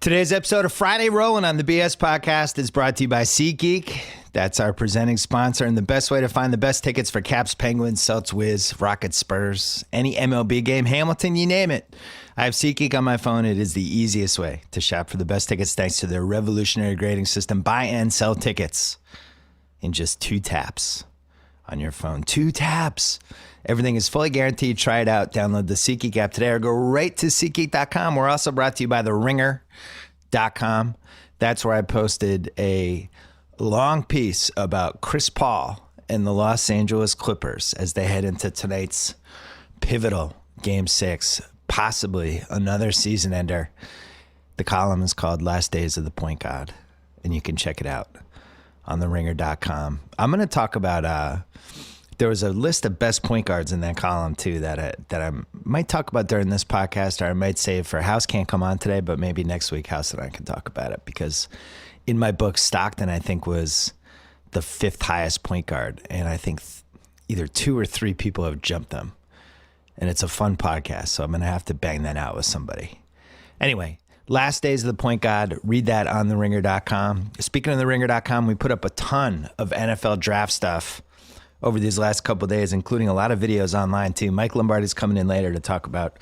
Today's episode of Friday Rolling on the BS Podcast is brought to you by SeatGeek. That's our presenting sponsor, and the best way to find the best tickets for Caps, Penguins, Celts, Wiz, Rockets, Spurs, any MLB game, Hamilton, you name it. I have SeatGeek on my phone. It is the easiest way to shop for the best tickets thanks to their revolutionary grading system. Buy and sell tickets in just 2 taps on your phone. 2 taps. Everything is fully guaranteed. Try it out. Download the SeatGeek app today or go right to SeatGeek.com. We're also brought to you by TheRinger.com. That's where I posted a long piece about Chris Paul and the Los Angeles Clippers as they head into tonight's pivotal Game 6, possibly another season ender. The column is called Last Days of the Point Guard, and you can check it out on TheRinger.com. I'm going to talk about there was a list of best point guards in that column too that I might talk about during this podcast, or I might save for House. Can't come on today, but maybe next week House and I can talk about it, because in my book Stockton I think was the 5th highest point guard, and I think either 2 or 3 people have jumped them, and it's a fun podcast, so I'm gonna have to bang that out with somebody. Anyway, Last Days of the Point Guard, read that on TheRinger.com. Speaking of TheRinger.com, we put up a ton of NFL draft stuff over these last couple of days, including a lot of videos online too. Mike Lombar is coming in later to talk about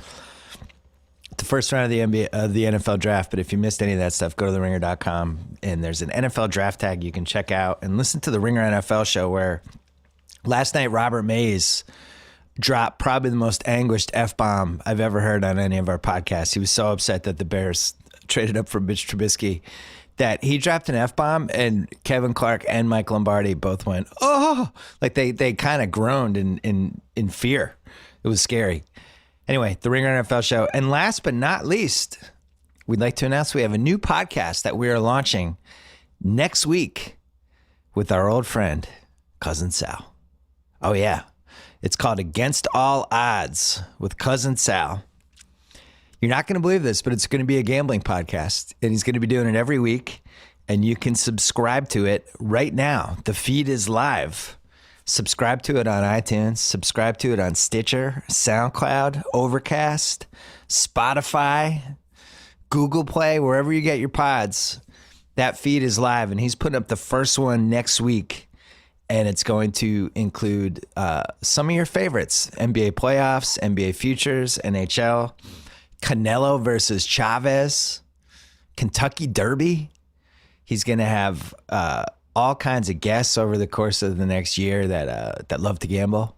the first round of the NFL draft. But if you missed any of that stuff, go to TheRinger.com, and there's an NFL draft tag you can check out and listen to the Ringer NFL show, where last night Robert Mays dropped probably the most anguished F-bomb I've ever heard on any of our podcasts. He was so upset that the Bears traded up for Mitch Trubisky that he dropped an F-bomb, and Kevin Clark and Mike Lombardi both went, oh, like they kind of groaned in fear. It was scary. Anyway, the Ringer NFL show. And last but not least, we'd like to announce we have a new podcast that we are launching next week with our old friend, Cousin Sal. Oh, yeah. It's called Against All Odds with Cousin Sal. You're not going to believe this, but it's going to be a gambling podcast, and he's going to be doing it every week, and you can subscribe to it right now. The feed is live. Subscribe to it on iTunes. Subscribe to it on Stitcher, SoundCloud, Overcast, Spotify, Google Play, wherever you get your pods. That feed is live, and he's putting up the first one next week, and it's going to include some of your favorites: NBA playoffs, NBA futures, NHL, Canelo versus Chavez, Kentucky Derby. He's going to have all kinds of guests over the course of the next year that love to gamble,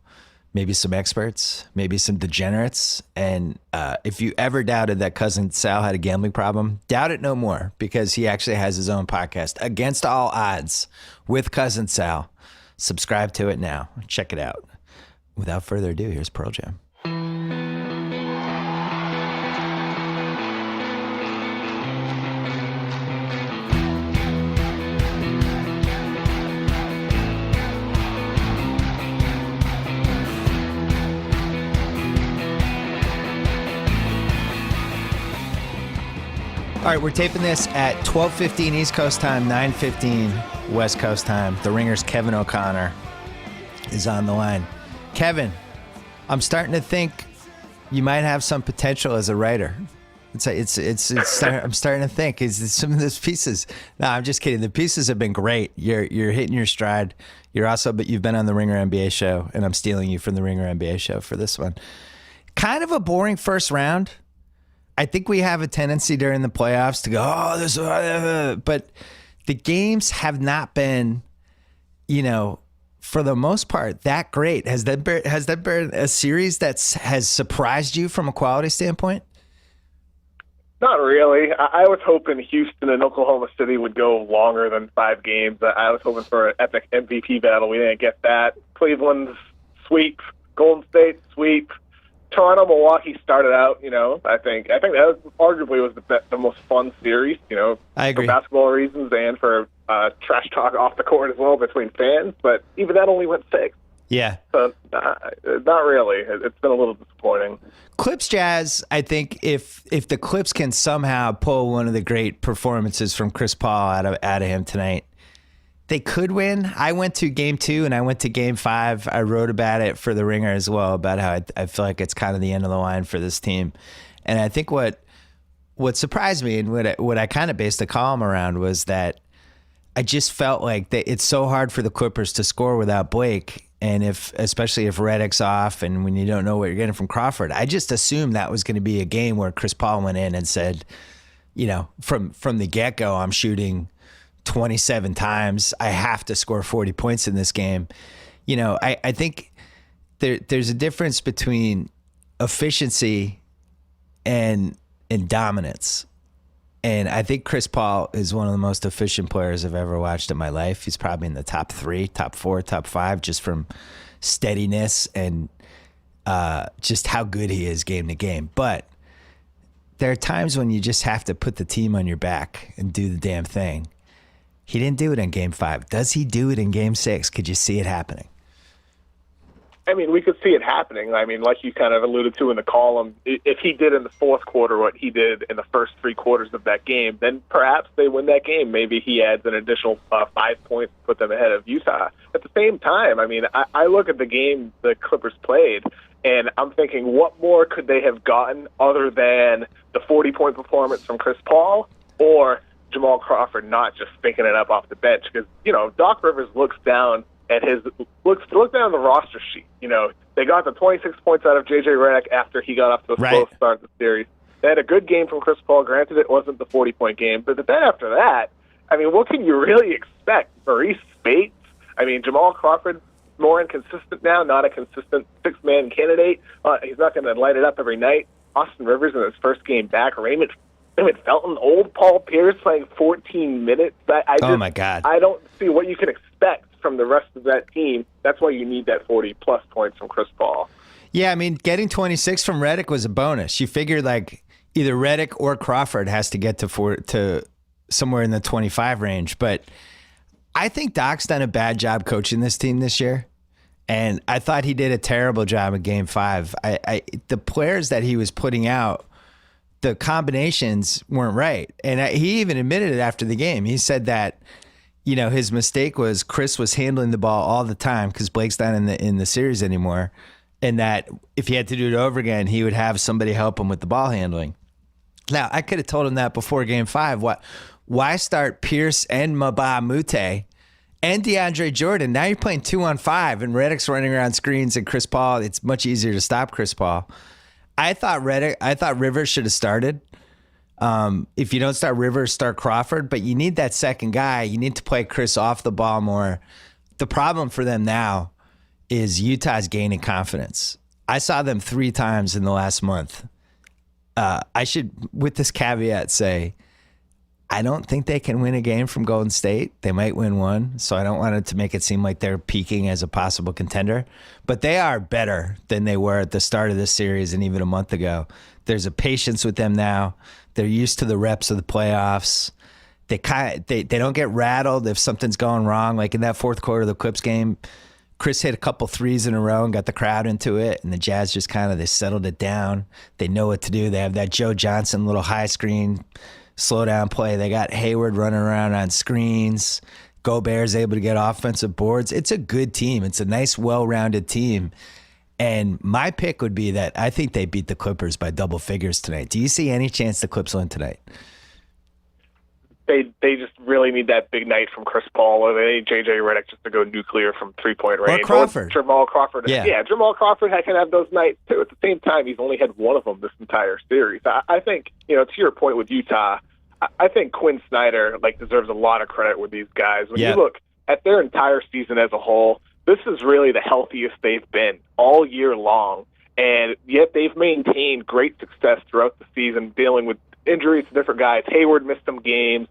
maybe some experts, maybe some degenerates. And if you ever doubted that Cousin Sal had a gambling problem, doubt it no more, because he actually has his own podcast, Against All Odds with Cousin Sal. Subscribe to it now. Check it out. Without further ado, here's Pearl Jam. All right, we're taping this at 12:15 East Coast time, 9:15 West Coast time. The Ringer's Kevin O'Connor is on the line. Kevin, I'm starting to think you might have some potential as a writer. I'm starting to think is some of those pieces. No, I'm just kidding. The pieces have been great. You're hitting your stride. But you've been on the Ringer NBA show, and I'm stealing you from the Ringer NBA show for this one. Kind of a boring first round. I think we have a tendency during the playoffs to go, but the games have not been, for the most part, that great. Has that been a series that has surprised you from a quality standpoint? Not really. I was hoping Houston and Oklahoma City would go longer than 5 games. I was hoping for an epic MVP battle. We didn't get that. Cleveland's sweep, Golden State sweep. Toronto, Milwaukee started out, I think that was arguably was the most fun series, I agree. For basketball reasons and for trash talk off the court as well between fans. But even that only went 6. Yeah. So not really. It's been a little disappointing. Clips Jazz, I think if the Clips can somehow pull one of the great performances from Chris Paul out of him tonight, they could win. I went to game 2 and I went to game 5. I wrote about it for the Ringer as well, about how I feel like it's kind of the end of the line for this team. And I think what what surprised me and what I kind of based the column around was that I just felt like it's so hard for the Clippers to score without Blake. And especially if Redick's off and when you don't know what you're getting from Crawford, I just assumed that was going to be a game where Chris Paul went in and said, from the get-go, I'm shooting 27 times. I have to score 40 points in this game. I think there's a difference between efficiency and dominance. And I think Chris Paul is one of the most efficient players I've ever watched in my life. He's probably in the top 3, top 4, top 5, just from steadiness and just how good he is game to game. But there are times when you just have to put the team on your back and do the damn thing. He didn't do it in Game 5. Does he do it in Game 6? Could you see it happening? I mean, we could see it happening. I mean, like you kind of alluded to in the column, if he did in the fourth quarter what he did in the first 3 quarters of that game, then perhaps they win that game. Maybe he adds an additional 5 points to put them ahead of Utah. At the same time, I mean, I look at the game the Clippers played, and I'm thinking, what more could they have gotten other than the 40-point performance from Chris Paul or Jamal Crawford not just thinking it up off the bench? Because, Doc Rivers looks down at look down the roster sheet. They got the 26 points out of J.J. Redick after he got off to a slow start in the series. They had a good game from Chris Paul. Granted, it wasn't the 40-point game, but then after that, I mean, what can you really expect? Maurice Bates? I mean, Jamal Crawford, more inconsistent now, not a consistent 6-man candidate. He's not going to light it up every night. Austin Rivers in his first game back. Raymond Felton, old Paul Pierce playing 14 minutes. Oh, my God. I don't see what you can expect from the rest of that team. That's why you need that 40-plus points from Chris Paul. Yeah, I mean, getting 26 from Redick was a bonus. You figured like either Redick or Crawford has to get to somewhere in the 25 range. But I think Doc's done a bad job coaching this team this year. And I thought he did a terrible job in Game 5. The players that he was putting out, the combinations weren't right. And he even admitted it after the game. He said that, his mistake was Chris was handling the ball all the time because Blake's not in the series anymore. And that if he had to do it over again, he would have somebody help him with the ball handling. Now, I could have told him that before Game 5. Why start Pierce and Mbah Moute and DeAndre Jordan? Now you're playing 2-on-5 and Redick's running around screens and Chris Paul. It's much easier to stop Chris Paul. I thought Rivers should have started. If you don't start Rivers, start Crawford. But you need that second guy. You need to play Chris off the ball more. The problem for them now is Utah's gaining confidence. I saw them 3 times in the last month. I should, with this caveat, say I don't think they can win a game from Golden State. They might win one, so I don't want it to make it seem like they're peaking as a possible contender. But they are better than they were at the start of this series and even a month ago. There's a patience with them now. They're used to the reps of the playoffs. They don't get rattled if something's going wrong. Like in that fourth quarter of the Clips game, Chris hit a couple threes in a row and got the crowd into it, and the Jazz just they settled it down. They know what to do. They have that Joe Johnson little high screen slow down play. They got Hayward running around on screens. Gobert's able to get offensive boards. It's a good team. It's a nice, well-rounded team. And my pick would be that I think they beat the Clippers by double figures tonight. Do you see any chance the Clips win tonight? They just really need that big night from Chris Paul, or they need J.J. Redick just to go nuclear from 3-point range. Or Crawford. Or Jamal Crawford. Yeah, Jamal Crawford can have those nights, too. At the same time, he's only had one of them this entire series. I think, to your point with Utah, I think Quinn Snyder deserves a lot of credit with these guys. When you look at their entire season as a whole, this is really the healthiest they've been all year long, and yet they've maintained great success throughout the season, dealing with injuries to different guys. Hayward missed some games.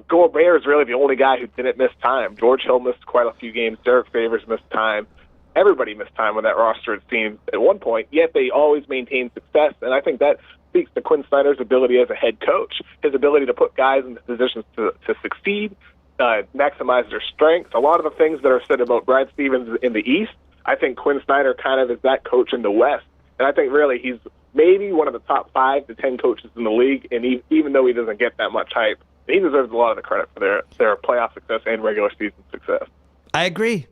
Gobert is really the only guy who didn't miss time. George Hill missed quite a few games. Derek Favors missed time. Everybody missed time on that roster, it seems, at one point, yet they always maintain success, and I think that speaks to Quinn Snyder's ability as a head coach, his ability to put guys in positions to succeed, maximize their strengths. A lot of the things that are said about Brad Stevens in the East, I think Quinn Snyder kind of is that coach in the West. And I think really he's maybe one of the top 5 to 10 coaches in the league, and even though he doesn't get that much hype, he deserves a lot of the credit for their playoff success and regular season success. I agree.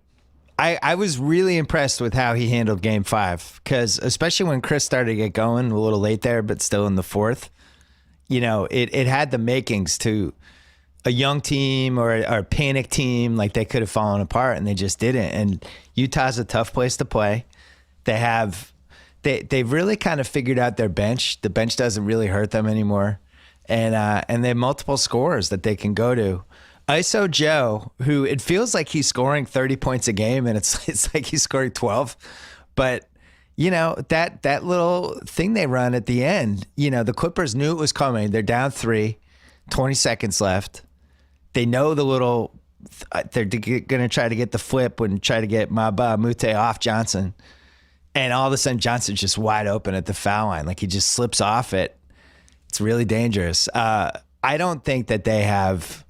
I was really impressed with how he handled Game 5, because especially when Chris started to get going, a little late there, but still in the fourth, it had the makings to a young team or a panic team. Like they could have fallen apart and they just didn't. And Utah's a tough place to play. They've really kind of figured out their bench. The bench doesn't really hurt them anymore. And they have multiple scorers that they can go to. ISO Joe, who it feels like he's scoring 30 points a game and it's like he's scoring 12. But that little thing they run at the end, the Clippers knew it was coming. They're down 3, 20 seconds left. They know they're going to try to get the flip and try to get Maba Mute off Johnson. And all of a sudden, Johnson's just wide open at the foul line. Like he just slips off it. It's really dangerous. I don't think that they have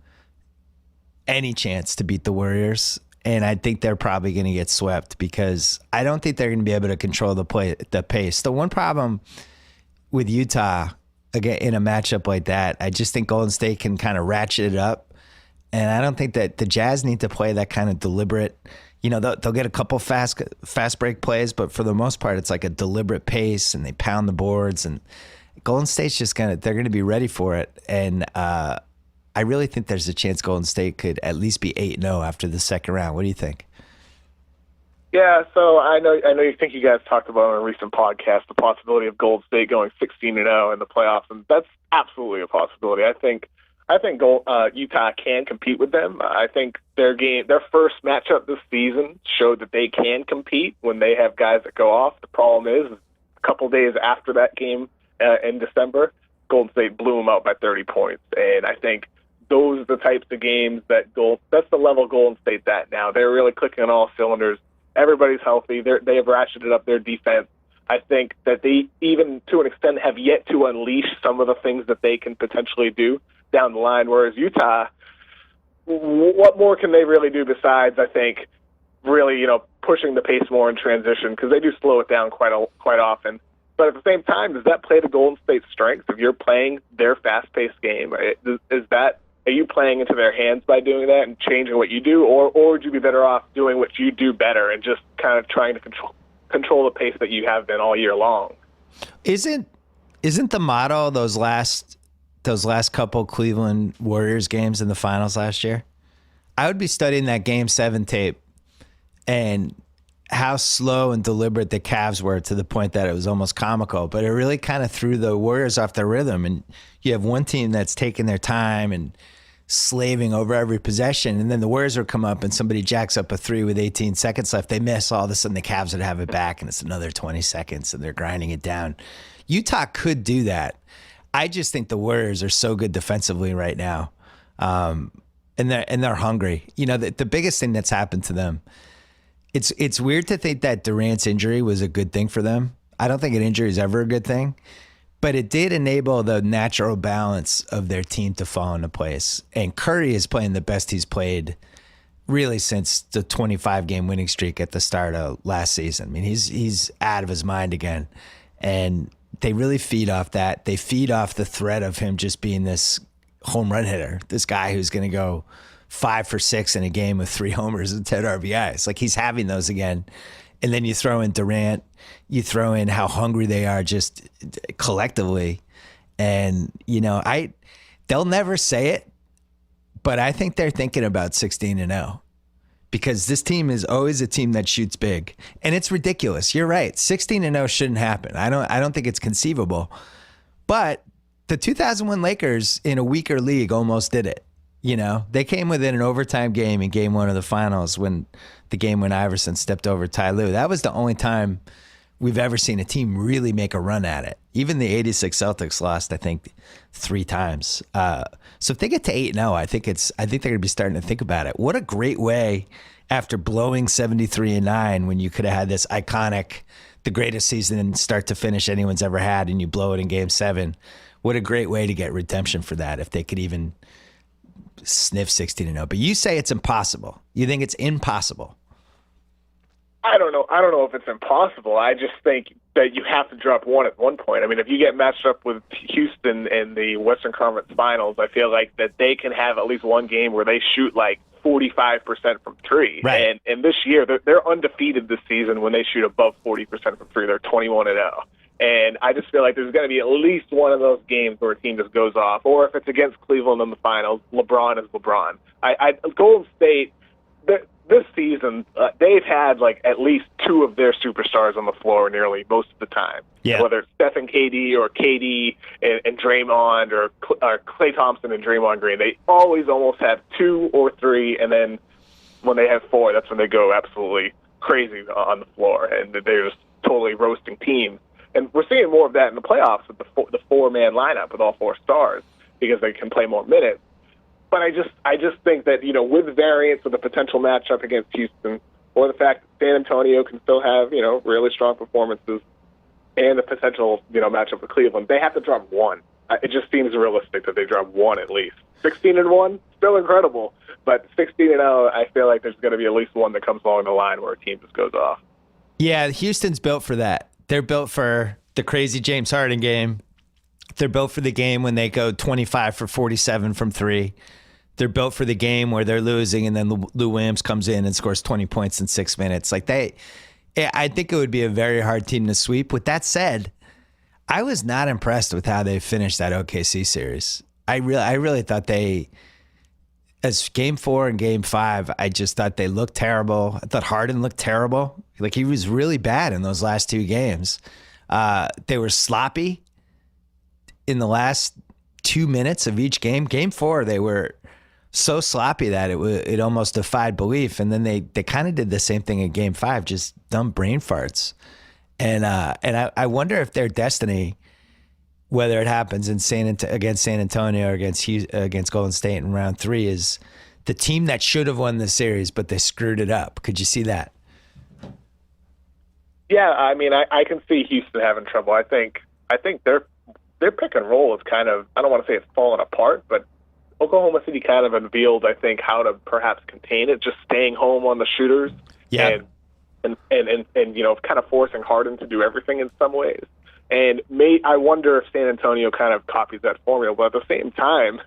any chance to beat the Warriors. And I think they're probably going to get swept because I don't think they're going to be able to control the pace. The one problem with Utah, again, in a matchup like that, I just think Golden State can kind of ratchet it up. And I don't think that the Jazz need to play that kind of deliberate, they'll get a couple fast break plays, but for the most part, it's like a deliberate pace and they pound the boards and Golden State's they're going to be ready for it. And I really think there's a chance Golden State could at least be 8-0 after the second round. What do you think? Yeah, so I know you think you guys talked about on a recent podcast the possibility of Golden State going 16-0 in the playoffs, and that's absolutely a possibility. I think Utah can compete with them. I think their first matchup this season showed that they can compete when they have guys that go off. The problem is a couple days after that game in December, Golden State blew them out by 30 points, and I think those are the types of games that's the level Golden State's at now. They're really clicking on all cylinders. Everybody's healthy. They have ratcheted up their defense. I think that they, even to an extent, have yet to unleash some of the things that they can potentially do down the line, whereas Utah, what more can they really do besides, I think, really, pushing the pace more in transition, because they do slow it down quite often. But at the same time, does that play to Golden State's strength? If you're playing their fast-paced game, are you playing into their hands by doing that and changing what you do, or would you be better off doing what you do better and just kind of trying to control the pace that you have been all year long? Isn't the motto those last couple Cleveland Warriors games in the finals last year? I would be studying that Game 7 tape and how slow and deliberate the Cavs were to the point that it was almost comical, but it really kind of threw the Warriors off their rhythm. And you have one team that's taking their time and slaving over every possession, and then the Warriors would come up and somebody jacks up a 3 with 18 seconds left. They miss. All of a sudden the Cavs would have it back and it's another 20 seconds and they're grinding it down. Utah could do that. I just think the Warriors are so good defensively right now. And they're hungry. The biggest thing that's happened to them, it's weird to think that Durant's injury was a good thing for them. I don't think an injury is ever a good thing, but it did enable the natural balance of their team to fall into place. And Curry is playing the best he's played really since the 25-game winning streak at the start of last season. I mean, he's out of his mind again. And they really feed off that. They feed off the threat of him just being this home run hitter, this guy who's going to go 5 for 6 in a game with 3 homers and 10 RBIs. Like, he's having those again. And then you throw in Durant, you throw in how hungry they are just collectively. And, they'll never say it, but I think they're thinking about 16-0 because this team is always a team that shoots big. And it's ridiculous. You're right. 16-0 shouldn't happen. I don't think it's conceivable. But the 2001 Lakers in a weaker league almost did it. They came within an overtime game in game 1 of the finals when Iverson stepped over Ty Lue. That was the only time we've ever seen a team really make a run at it. Even the 86 Celtics lost, I think, 3 times. So if they get to 8-0, I think they're going to be starting to think about it. What a great way after blowing 73-9 when you could have had this iconic, the greatest season start to finish anyone's ever had, and you blow it in game 7. What a great way to get redemption for that if they could even sniff 16-0. But you say it's impossible. You think it's impossible. I don't know if it's impossible. I just think that you have to drop one at one point. I mean, if you get matched up with Houston in the Western Conference Finals, I feel like that they can have at least one game where they shoot like 45% from 3. Right. And this year, they're undefeated this season when they shoot above 40% from 3. They're 21-0. And I just feel like there's going to be at least one of those games where a team just goes off. Or if it's against Cleveland in the finals, LeBron is LeBron. Golden State, this season, they've had like at least two of their superstars on the floor nearly most of the time. Yeah. Whether it's Steph and KD or KD and Draymond or Klay Thompson and Draymond Green, they always almost have two or three, and then when they have four, that's when they go absolutely crazy on the floor, and they're just totally roasting teams. And we're seeing more of that in the playoffs with the four-man lineup with all four stars because they can play more minutes. But I just think that, with variance of the potential matchup against Houston, or the fact that San Antonio can still have, really strong performances, and the potential, matchup with Cleveland, they have to drop one. It just seems realistic that they drop one at least. 16-1, still incredible. But 16-0, I feel like there's going to be at least one that comes along the line where a team just goes off. Yeah, Houston's built for that. They're built for the crazy James Harden game. They're built for the game when they go 25 for 47 from three. They're built for the game where they're losing and then Lou Williams comes in and scores 20 points in 6 minutes. I think it would be a very hard team to sweep. With that said, I was not impressed with how they finished that OKC series. I really thought as game 4 and game 5, I just thought they looked terrible. I thought Harden looked terrible. Like, he was really bad in those last 2 games. They were sloppy in the last 2 minutes of each game. Game 4, they were so sloppy that it almost defied belief. And then they kind of did the same thing in game 5, just dumb brain farts. And I wonder if their destiny, whether it happens in against San Antonio or against Golden State in round 3, is the team that should have won the series, but they screwed it up. Could you see that? Yeah, I mean, I can see Houston having trouble. I think their pick and roll is kind of, I don't want to say it's fallen apart, but Oklahoma City kind of unveiled, I think, how to perhaps contain it, just staying home on the shooters. Yeah. And kind of forcing Harden to do everything in some ways. And I wonder if San Antonio kind of copies that formula. But at the same time,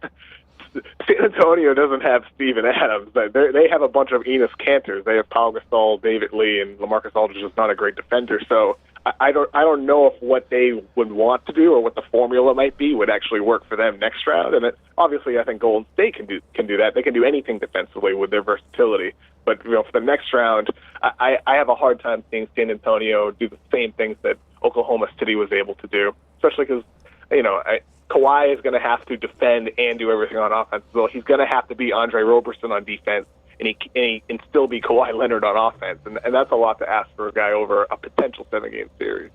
San Antonio doesn't have Steven Adams. They have a bunch of Enes Kanters. They have Paul Gasol, David Lee, and LaMarcus Aldridge is not a great defender. So I don't know if what they would want to do or what the formula might be would actually work for them next round. And obviously, I think Golden State can do that. They can do anything defensively with their versatility. But for the next round, I have a hard time seeing San Antonio do the same things that Oklahoma City was able to do, especially because Kawhi is going to have to defend and do everything on offense. So he's going to have to be Andre Roberson on defense, and still be Kawhi Leonard on offense, and that's a lot to ask for a guy over a potential 7-game series.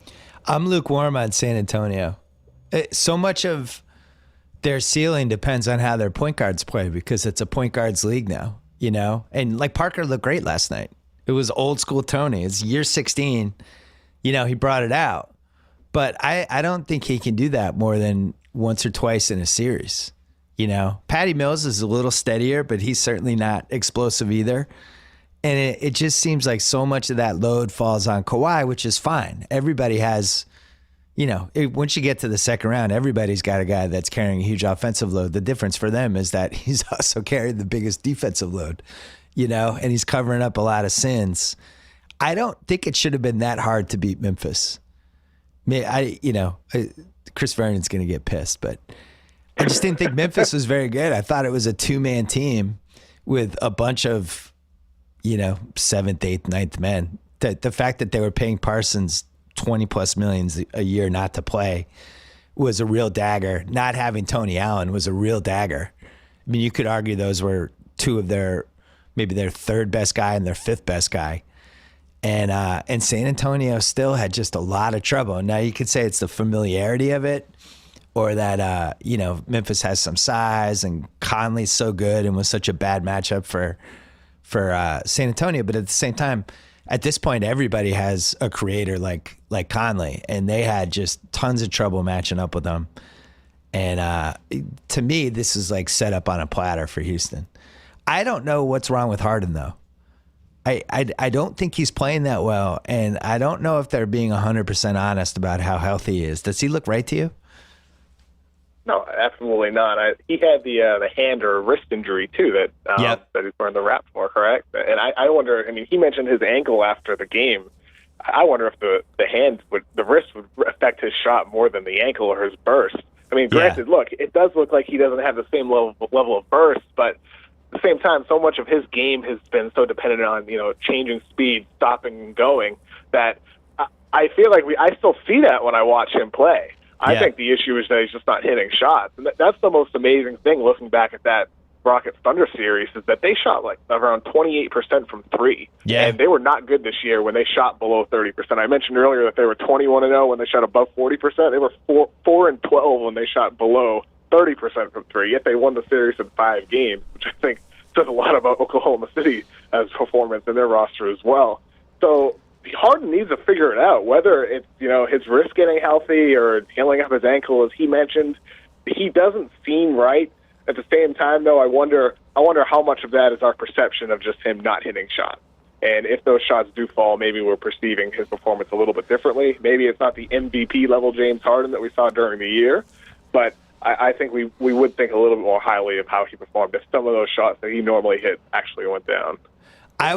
I'm lukewarm on San Antonio. So much of their ceiling depends on how their point guards play because it's a point guards league now. And like Parker looked great last night. It was old school Tony. It's year 16. He brought it out. But I don't think he can do that more than once or twice in a series. Patty Mills is a little steadier, but he's certainly not explosive either. And it just seems like so much of that load falls on Kawhi, which is fine. Everybody has, once you get to the second round, everybody's got a guy that's carrying a huge offensive load. The difference for them is that he's also carried the biggest defensive load, and he's covering up a lot of sins. I don't think it should have been that hard to beat Memphis. Chris Vernon's going to get pissed, but I just didn't think Memphis was very good. I thought it was a 2-man team with a bunch of, 7th, 8th, 9th men. The fact that they were paying Parsons $20+ million a year not to play was a real dagger. Not having Tony Allen was a real dagger. I mean, you could argue those were two of maybe their third best guy and their fifth best guy. And San Antonio still had just a lot of trouble. Now you could say it's the familiarity of it, or that Memphis has some size and Conley's so good and was such a bad matchup for San Antonio. But at the same time, at this point, everybody has a creator like Conley, and they had just tons of trouble matching up with them. And to me, this is like set up on a platter for Houston. I don't know what's wrong with Harden though. I don't think he's playing that well, and I don't know if they're being 100% honest about how healthy he is. Does he look right to you? No, absolutely not. He had the hand or wrist injury too that he's wearing the wrap for, correct? And I wonder. I mean, he mentioned his ankle after the game, I wonder if the wrist would affect his shot more than the ankle or his burst. I mean, granted, look, it does look like he doesn't have the same level of burst, but at the same time, so much of his game has been so dependent on, changing speed, stopping and going, that I feel like I still see that when I watch him play. I think the issue is that he's just not hitting shots. And that's the most amazing thing looking back at that Rockets Thunder series, is that they shot like around 28% from three. Yeah. And they were not good this year when they shot below 30%. I mentioned earlier that they were 21-0 when they shot above 40%. They were 4-12 when they shot below 30% from three. Yet they won the series in 5 games, which I think says a lot about Oklahoma City as performance in their roster as well. So Harden needs to figure it out, whether it's his wrist getting healthy or healing up his ankle, as he mentioned. He doesn't seem right. At the same time, though, I wonder how much of that is our perception of just him not hitting shots. And if those shots do fall, maybe we're perceiving his performance a little bit differently. Maybe it's not the MVP level James Harden that we saw during the year, but I think we would think a little bit more highly of how he performed if some of those shots that he normally hit actually went down.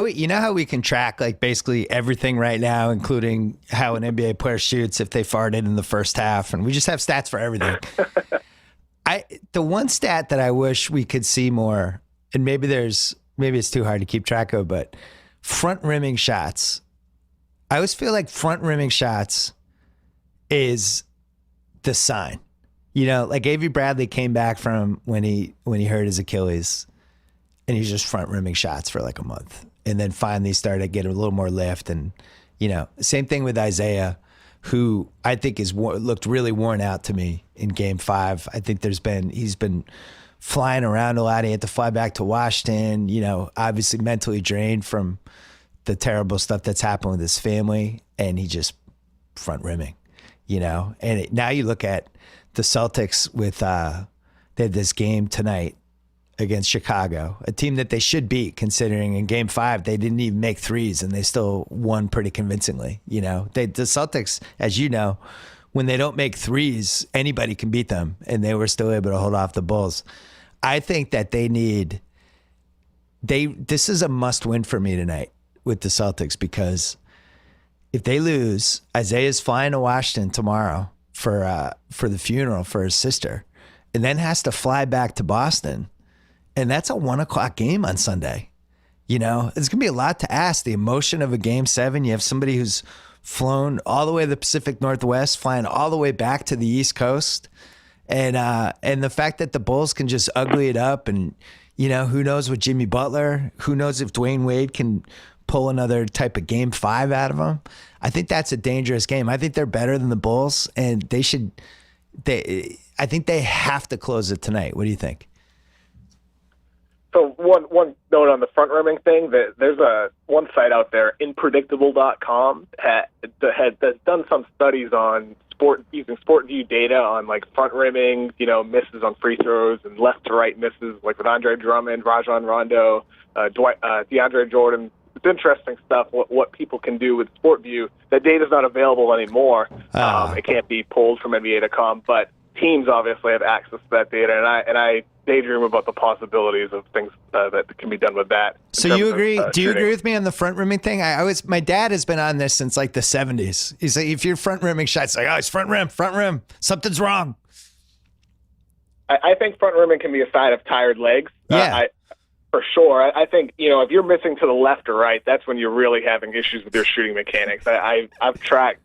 You know how we can track like basically everything right now, including how an NBA player shoots if they farted in the first half, and we just have stats for everything. The one stat that I wish we could see more, and maybe it's too hard to keep track of, but front rimming shots. I always feel like front rimming shots is the sign. Like Avery Bradley came back from when he hurt his Achilles, and he's just front rimming shots for like a month, and then finally started getting a little more lift. And same thing with Isaiah, who I think looked really worn out to me in Game 5. I think he's been flying around a lot. He had to fly back to Washington. Obviously mentally drained from the terrible stuff that's happened with his family, and he just front rimming. And now you look at the Celtics with they had this game tonight against Chicago, a team that they should beat, considering in Game 5 they didn't even make threes and they still won pretty convincingly. The Celtics, as you know, when they don't make threes, anybody can beat them, and they were still able to hold off the Bulls. I think that this is a must-win for me tonight with the Celtics, because if they lose, Isaiah's flying to Washington tomorrow for the funeral for his sister, and then has to fly back to Boston. And that's a 1:00 game on Sunday. It's going to be a lot to ask. The emotion of a Game 7. You have somebody who's flown all the way to the Pacific Northwest, flying all the way back to the East Coast. And the fact that the Bulls can just ugly it up, and, who knows with Jimmy Butler, who knows if Dwayne Wade can pull another type of Game 5 out of them. I think that's a dangerous game. I think they're better than the Bulls, and I think they have to close it tonight. What do you think? So one note on the front rimming thing, that there's one site out there, inpredictable.com, that's done some studies on using sport view data on like front rimming, misses on free throws and left to right misses, like with Andre Drummond, Rajon Rondo, DeAndre Jordan. It's interesting stuff, what people can do with sport view. That data's not available anymore. It can't be pulled from NBA.com, but teams obviously have access to that data, and I daydream about the possibilities of things that can be done with that. So you agree? Do you agree with me on the front rimming thing? My dad has been on this since like the 70s. He's like, if you're front rimming shots, like, oh, it's front rim, something's wrong. I think front rimming can be a sign of tired legs. Yeah. For sure. I think, if you're missing to the left or right, that's when you're really having issues with your shooting mechanics. I've tracked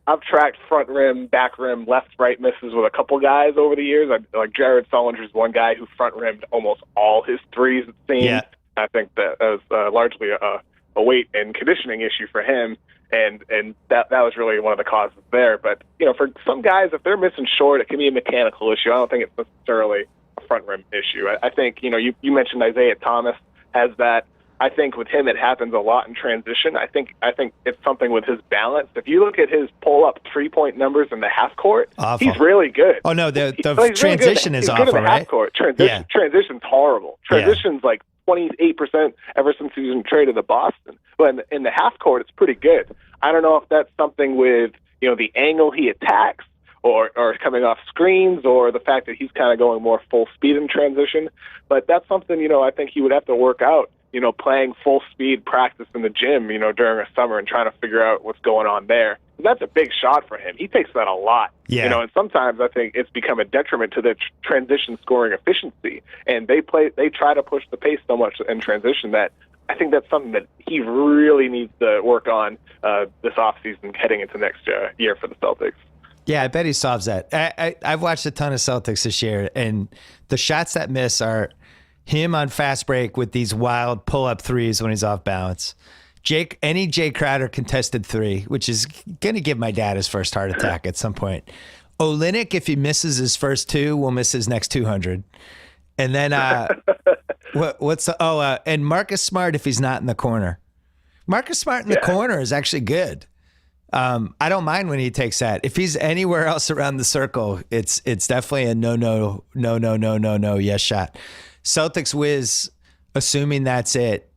front rim, back rim, left, right misses with a couple guys over the years. Like Jared Sullinger's one guy who front rimmed almost all his threes, it seems. Yeah. I think that was largely a weight and conditioning issue for him. And that was really one of the causes there. But, for some guys, if they're missing short, it can be a mechanical issue. I don't think it's necessarily a front rim issue. I think, you mentioned Isaiah Thomas has that. I think with him, it happens a lot in transition. I think it's something with his balance. If you look at his pull-up three-point numbers in the half court, awful. He's really good. Oh no, the transition really is he's awful, good in the right? Half court. Transition's horrible. Transition's like 28% ever since he's been traded to Boston. But in the half court, it's pretty good. I don't know if that's something with the angle he attacks, or coming off screens, or the fact that he's kind of going more full speed in transition. But that's something, I think he would have to work out playing full speed practice in the gym, during a summer and trying to figure out what's going on there. That's a big shot for him. He takes that a lot. Yeah. And sometimes I think it's become a detriment to the transition scoring efficiency. And they try to push the pace so much in transition that I think that's something that he really needs to work on this offseason heading into next year for the Celtics. Yeah, I bet he solves that. I've watched a ton of Celtics this year, and the shots that miss are him on fast break with these wild pull-up threes when he's off balance. Any Jay Crowder contested three, which is going to give my dad his first heart attack at some point. Olynyk, if he misses his first two, will miss his next 200. And then and Marcus Smart if he's not in the corner. Marcus Smart in the corner is actually good. I don't mind when he takes that. If he's anywhere else around the circle, it's definitely a no, yes shot. Celtics whiz, assuming that's it.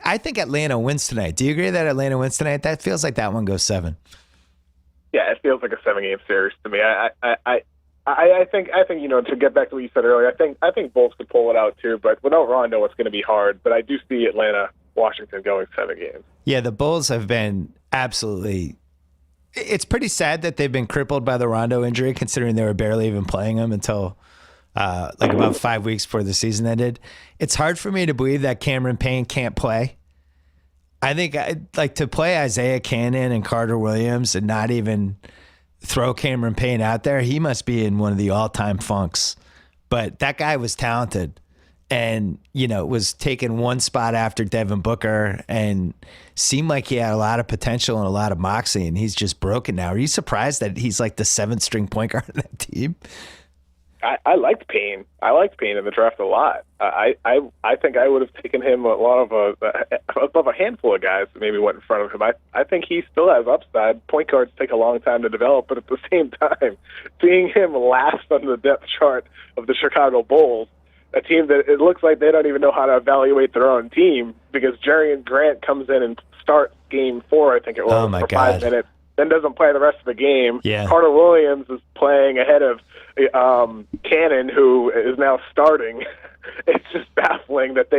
I think Atlanta wins tonight. Do you agree that Atlanta wins tonight? That feels like that one goes 7. Yeah, it feels like a 7-game series to me. I think to get back to what you said earlier, I think Bulls could pull it out too, but without Rondo, it's going to be hard. But I do see Atlanta, Washington going 7 games. Yeah, the Bulls have been absolutely. It's pretty sad that they've been crippled by the Rondo injury, considering they were barely even playing him until about 5 weeks before the season ended. It's hard for me to believe that Cameron Payne can't play. I think to play Isaiah Cannon and Carter Williams and not even throw Cameron Payne out there, he must be in one of the all-time funks. But that guy was talented and, was taking one spot after Devin Booker and seemed like he had a lot of potential and a lot of moxie, and he's just broken now. Are you surprised that he's like the 7th-string point guard on that team? I liked Payne. I liked Payne in the draft a lot. I think I would have taken him above a handful of guys that maybe went in front of him. I think he still has upside. Point guards take a long time to develop, but at the same time, seeing him last on the depth chart of the Chicago Bulls, a team that it looks like they don't even know how to evaluate their own team because Jerrion Grant comes in and starts game 4, I think it was, for 5 minutes, then doesn't play the rest of the game. Yeah. Carter Williams is playing ahead of Cannon, who is now starting. It's just baffling that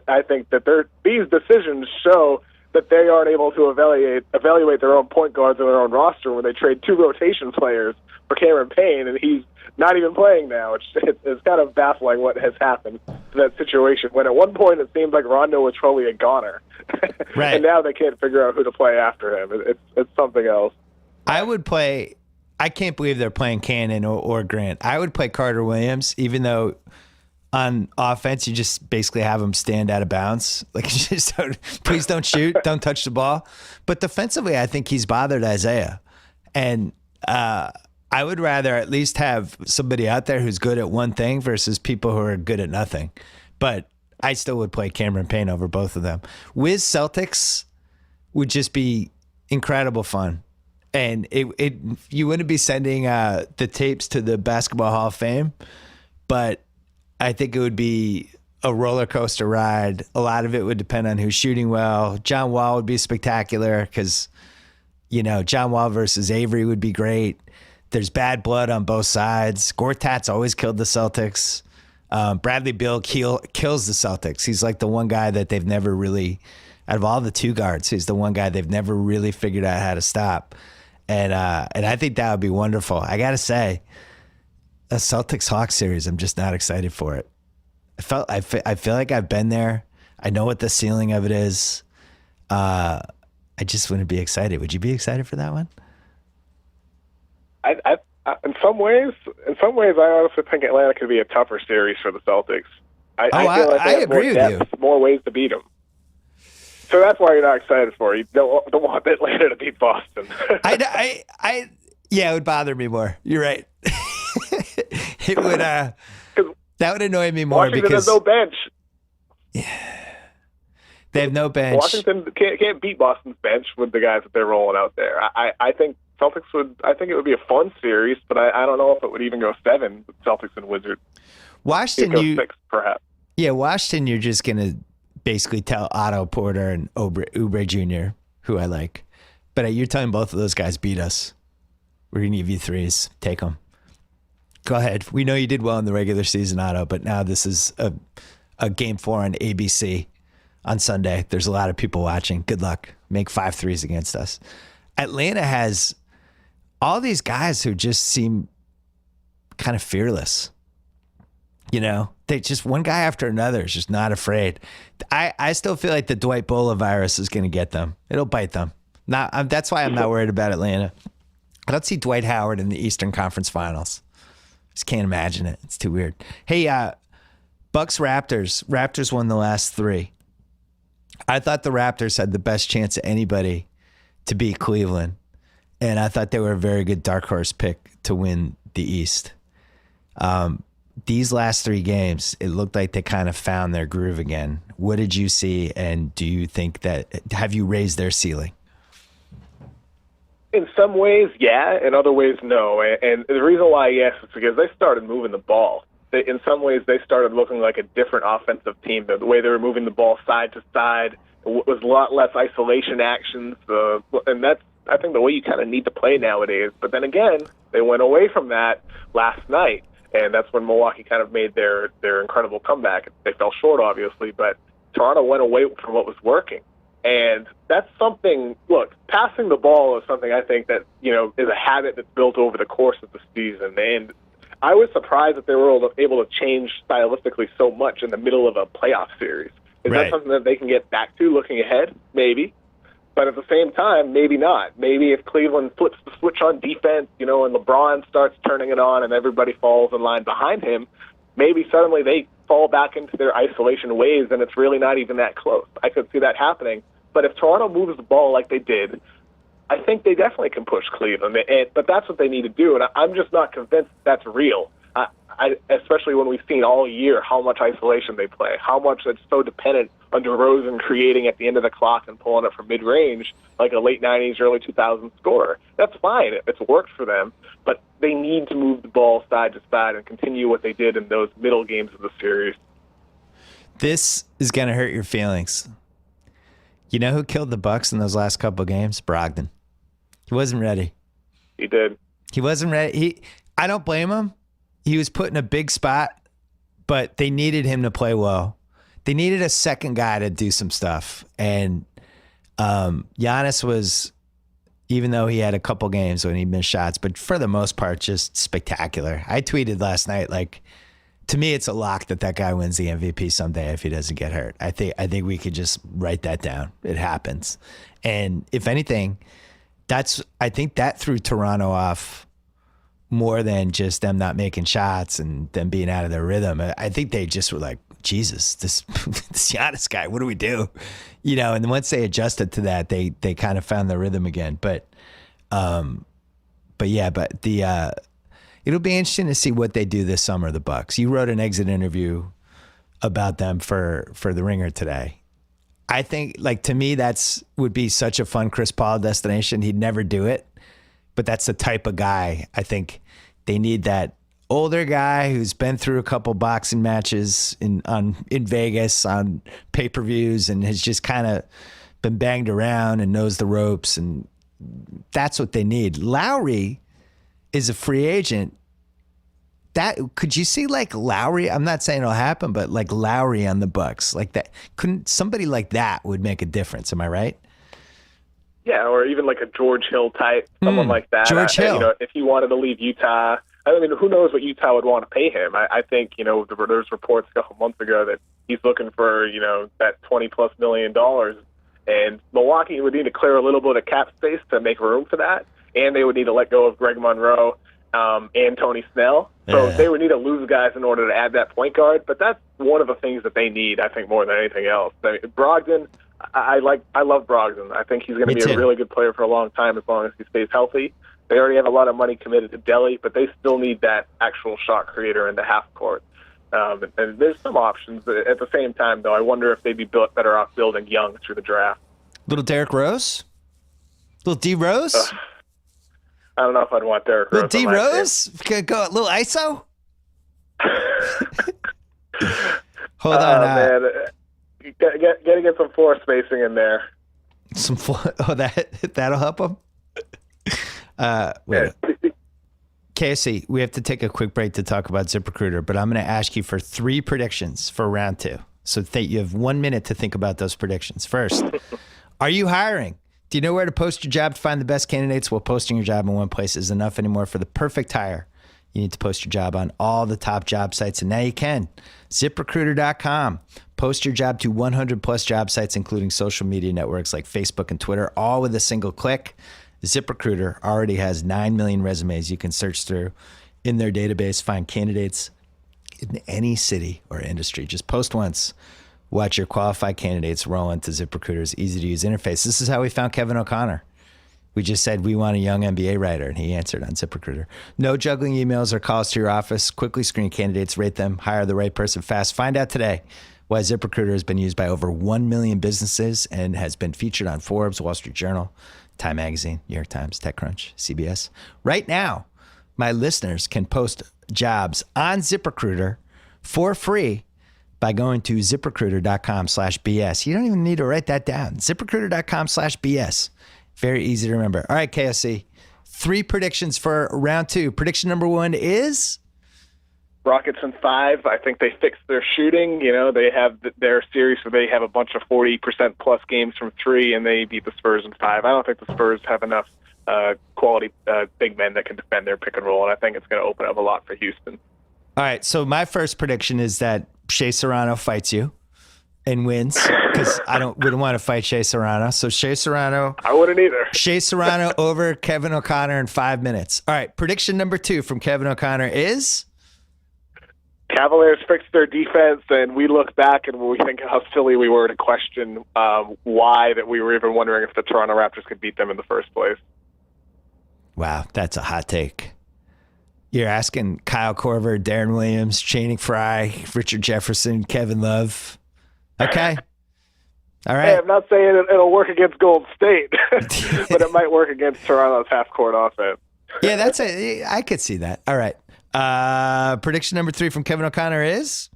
I think that these decisions show that they aren't able to evaluate their own point guards and their own roster when they trade 2 rotation players for Cameron Payne, and he's not even playing now. It's kind of baffling what has happened to that situation when at one point it seemed like Rondo was probably a goner. Right. And now they can't figure out who to play after him. It's something else. I can't believe they're playing Cannon or Grant. I would play Carter Williams, even though on offense you just basically have him stand out of bounds. Like, please don't shoot, don't touch the ball. But defensively, I think he's bothered Isaiah. And I would rather at least have somebody out there who's good at one thing versus people who are good at nothing. But I still would play Cameron Payne over both of them. Wiz Celtics would just be incredible fun. And you wouldn't be sending the tapes to the Basketball Hall of Fame, but I think it would be a roller coaster ride. A lot of it would depend on who's shooting well. John Wall would be spectacular because, John Wall versus Avery would be great. There's bad blood on both sides. Gortat's always killed the Celtics. Bradley Beal kills the Celtics. He's like the one guy that they've never really, out of all the 2 guards, he's the one guy they've never really figured out how to stop. And I think that would be wonderful. I got to say, a Celtics-Hawks series, I'm just not excited for it. I feel like I've been there. I know what the ceiling of it is. I just wouldn't be excited. Would you be excited for that one? In some ways, I honestly think Atlanta could be a tougher series for the Celtics. I feel like they have agree more depth, with you. More ways to beat them. So that's why you're not excited for it. You don't want Atlanta to beat Boston. Yeah, it would bother me more. You're right. It would. That would annoy me more Washington because has no bench. Yeah, they have no bench. Washington can't beat Boston's bench with the guys that they're rolling out there. I think Celtics would. I think it would be a fun series, but I don't know if it would even go 7 with Celtics and Wizards. Washington, 6 perhaps. Yeah, Washington. You're just gonna basically tell Otto Porter and Oubre Jr., who I like. But you're telling both of those guys beat us. We're going to give you 3s. Take them. Go ahead. We know you did well in the regular season, Otto, but now this is a game 4 on ABC on Sunday. There's a lot of people watching. Good luck. Make 5 threes against us. Atlanta has all these guys who just seem kind of fearless. You know, they just one guy after another is just not afraid. I still feel like the Dwight Bola virus is going to get them. It'll bite them. That's why I'm not worried about Atlanta. I don't see Dwight Howard in the Eastern Conference Finals. Just can't imagine it. It's too weird. Hey, Bucks Raptors. Raptors won the last 3. I thought the Raptors had the best chance of anybody to beat Cleveland, and I thought they were a very good dark horse pick to win the East. These last 3 games, it looked like they kind of found their groove again. What did you see, and do you think have you raised their ceiling? In some ways, yeah. In other ways, no. And the reason why yes is because they started moving the ball. In some ways, they started looking like a different offensive team. The way they were moving the ball side to side was a lot less isolation actions. And that's, I think, the way you kind of need to play nowadays. But then again, they went away from that last night. And that's when Milwaukee kind of made their incredible comeback. They fell short, obviously, but Toronto went away from what was working. And that's something, look, passing the ball is something I think that, is a habit that's built over the course of the season. And I was surprised that they were able to change stylistically so much in the middle of a playoff series. Is that something that they can get back to looking ahead? Maybe. But at the same time, maybe not. Maybe if Cleveland flips the switch on defense, and LeBron starts turning it on and everybody falls in line behind him, maybe suddenly they fall back into their isolation ways and it's really not even that close. I could see that happening. But if Toronto moves the ball like they did, I think they definitely can push Cleveland. But that's what they need to do, and I'm just not convinced that's real. Especially when we've seen all year how much isolation they play, how much it's so dependent on DeRozan creating at the end of the clock and pulling it from mid-range like a late 90s, early 2000s scorer. That's fine. It's worked for them, but they need to move the ball side to side and continue what they did in those middle games of the series. This is going to hurt your feelings. You know who killed the Bucks in those last couple of games? Brogdon. He wasn't ready. He did. He wasn't ready. I don't blame him. He was put in a big spot, but they needed him to play well. They needed a second guy to do some stuff. And Giannis was, even though he had a couple games when he missed shots, but for the most part, just spectacular. I tweeted last night, to me, it's a lock that guy wins the MVP someday if he doesn't get hurt. I think we could just write that down. It happens. And if anything, I think that threw Toronto off more than just them not making shots and them being out of their rhythm. I think they just were like, Jesus, this Giannis guy, what do we do? And then once they adjusted to that, they kind of found their rhythm again. But it'll be interesting to see what they do this summer, the Bucks. You wrote an exit interview about them for the Ringer today. I think, to me, that's would be such a fun Chris Paul destination. He'd never do it, but that's the type of guy. I think they need that older guy who's been through a couple boxing matches in Vegas on pay-per-views and has just kind of been banged around and knows the ropes, and that's what they need. Lowry is a free agent. Could you see Lowry? I'm not saying it'll happen, but Lowry on the Bucks, that. Couldn't somebody like that would make a difference? Am I right? Yeah, or even a George Hill type, someone like that. George Hill. If he wanted to leave Utah, I mean, who knows what Utah would want to pay him? I think there's reports a couple months ago that he's looking for that $20+ million, and Milwaukee would need to clear a little bit of cap space to make room for that, and they would need to let go of Greg Monroe and Tony Snell. So they would need to lose guys in order to add that point guard. But that's one of the things that they need, I think, more than anything else. I mean, Brogdon, I love Brogdon. I think he's going to be a really good player for a long time as long as he stays healthy. They already have a lot of money committed to Delhi, but they still need that actual shot creator in the half court. And there's some options. But at the same time, though, I wonder if they'd be better off building young through the draft. Little Derrick Rose? Little D Rose? I don't know if I'd want Derrick Rose. Little D Rose? Go a little ISO? Hold on. Man. Got to get some floor spacing in there. Some floor? Oh, that'll help them? Wait. Casey, we have to take a quick break to talk about ZipRecruiter, but I'm going to ask you for 3 predictions for round 2. So you have 1 minute to think about those predictions. First, are you hiring? Do you know where to post your job to find the best candidates? Well, posting your job in one place is enough anymore. For the perfect hire, you need to post your job on all the top job sites, and now you can. ZipRecruiter.com. Post your job to 100 plus job sites, including social media networks like Facebook and Twitter, all with a single click. ZipRecruiter already has 9 million resumes you can search through in their database. Find candidates in any city or industry. Just post once. Watch your qualified candidates roll into ZipRecruiter's easy-to-use interface. This is how we found Kevin O'Connor. We just said we want a young NBA writer, and he answered on ZipRecruiter. No juggling emails or calls to your office. Quickly screen candidates, rate them, hire the right person fast. Find out today why ZipRecruiter has been used by over 1 million businesses and has been featured on Forbes, Wall Street Journal, Time Magazine, New York Times, TechCrunch, CBS. Right now, my listeners can post jobs on ZipRecruiter for free by going to ZipRecruiter.com/BS. You don't even need to write that down. ZipRecruiter.com/BS. Very easy to remember. All right, KSC. 3 predictions for round 2. Prediction number 1 is? Rockets in 5. I think they fixed their shooting. You know, they have their series where they have a bunch of 40% plus games from 3, and they beat the Spurs in 5. I don't think the Spurs have enough quality big men that can defend their pick and roll, and I think it's going to open up a lot for Houston. All right, so my first prediction is that Shea Serrano fights you and wins, because wouldn't want to fight Shea Serrano. So Shea Serrano. I wouldn't either. Shea Serrano over Kevin O'Connor in 5 minutes. All right, prediction number 2 from Kevin O'Connor is? Cavaliers fixed their defense, and we look back and we think how silly we were to question why that we were even wondering if the Toronto Raptors could beat them in the first place. Wow, that's a hot take. You're asking Kyle Korver, Darren Williams, Channing Frye, Richard Jefferson, Kevin Love. Okay. All right. Hey, I'm not saying it'll work against Golden State, but it might work against Toronto's half-court offense. Yeah, I could see that. All right. Prediction number 3 from Kevin O'Connor is?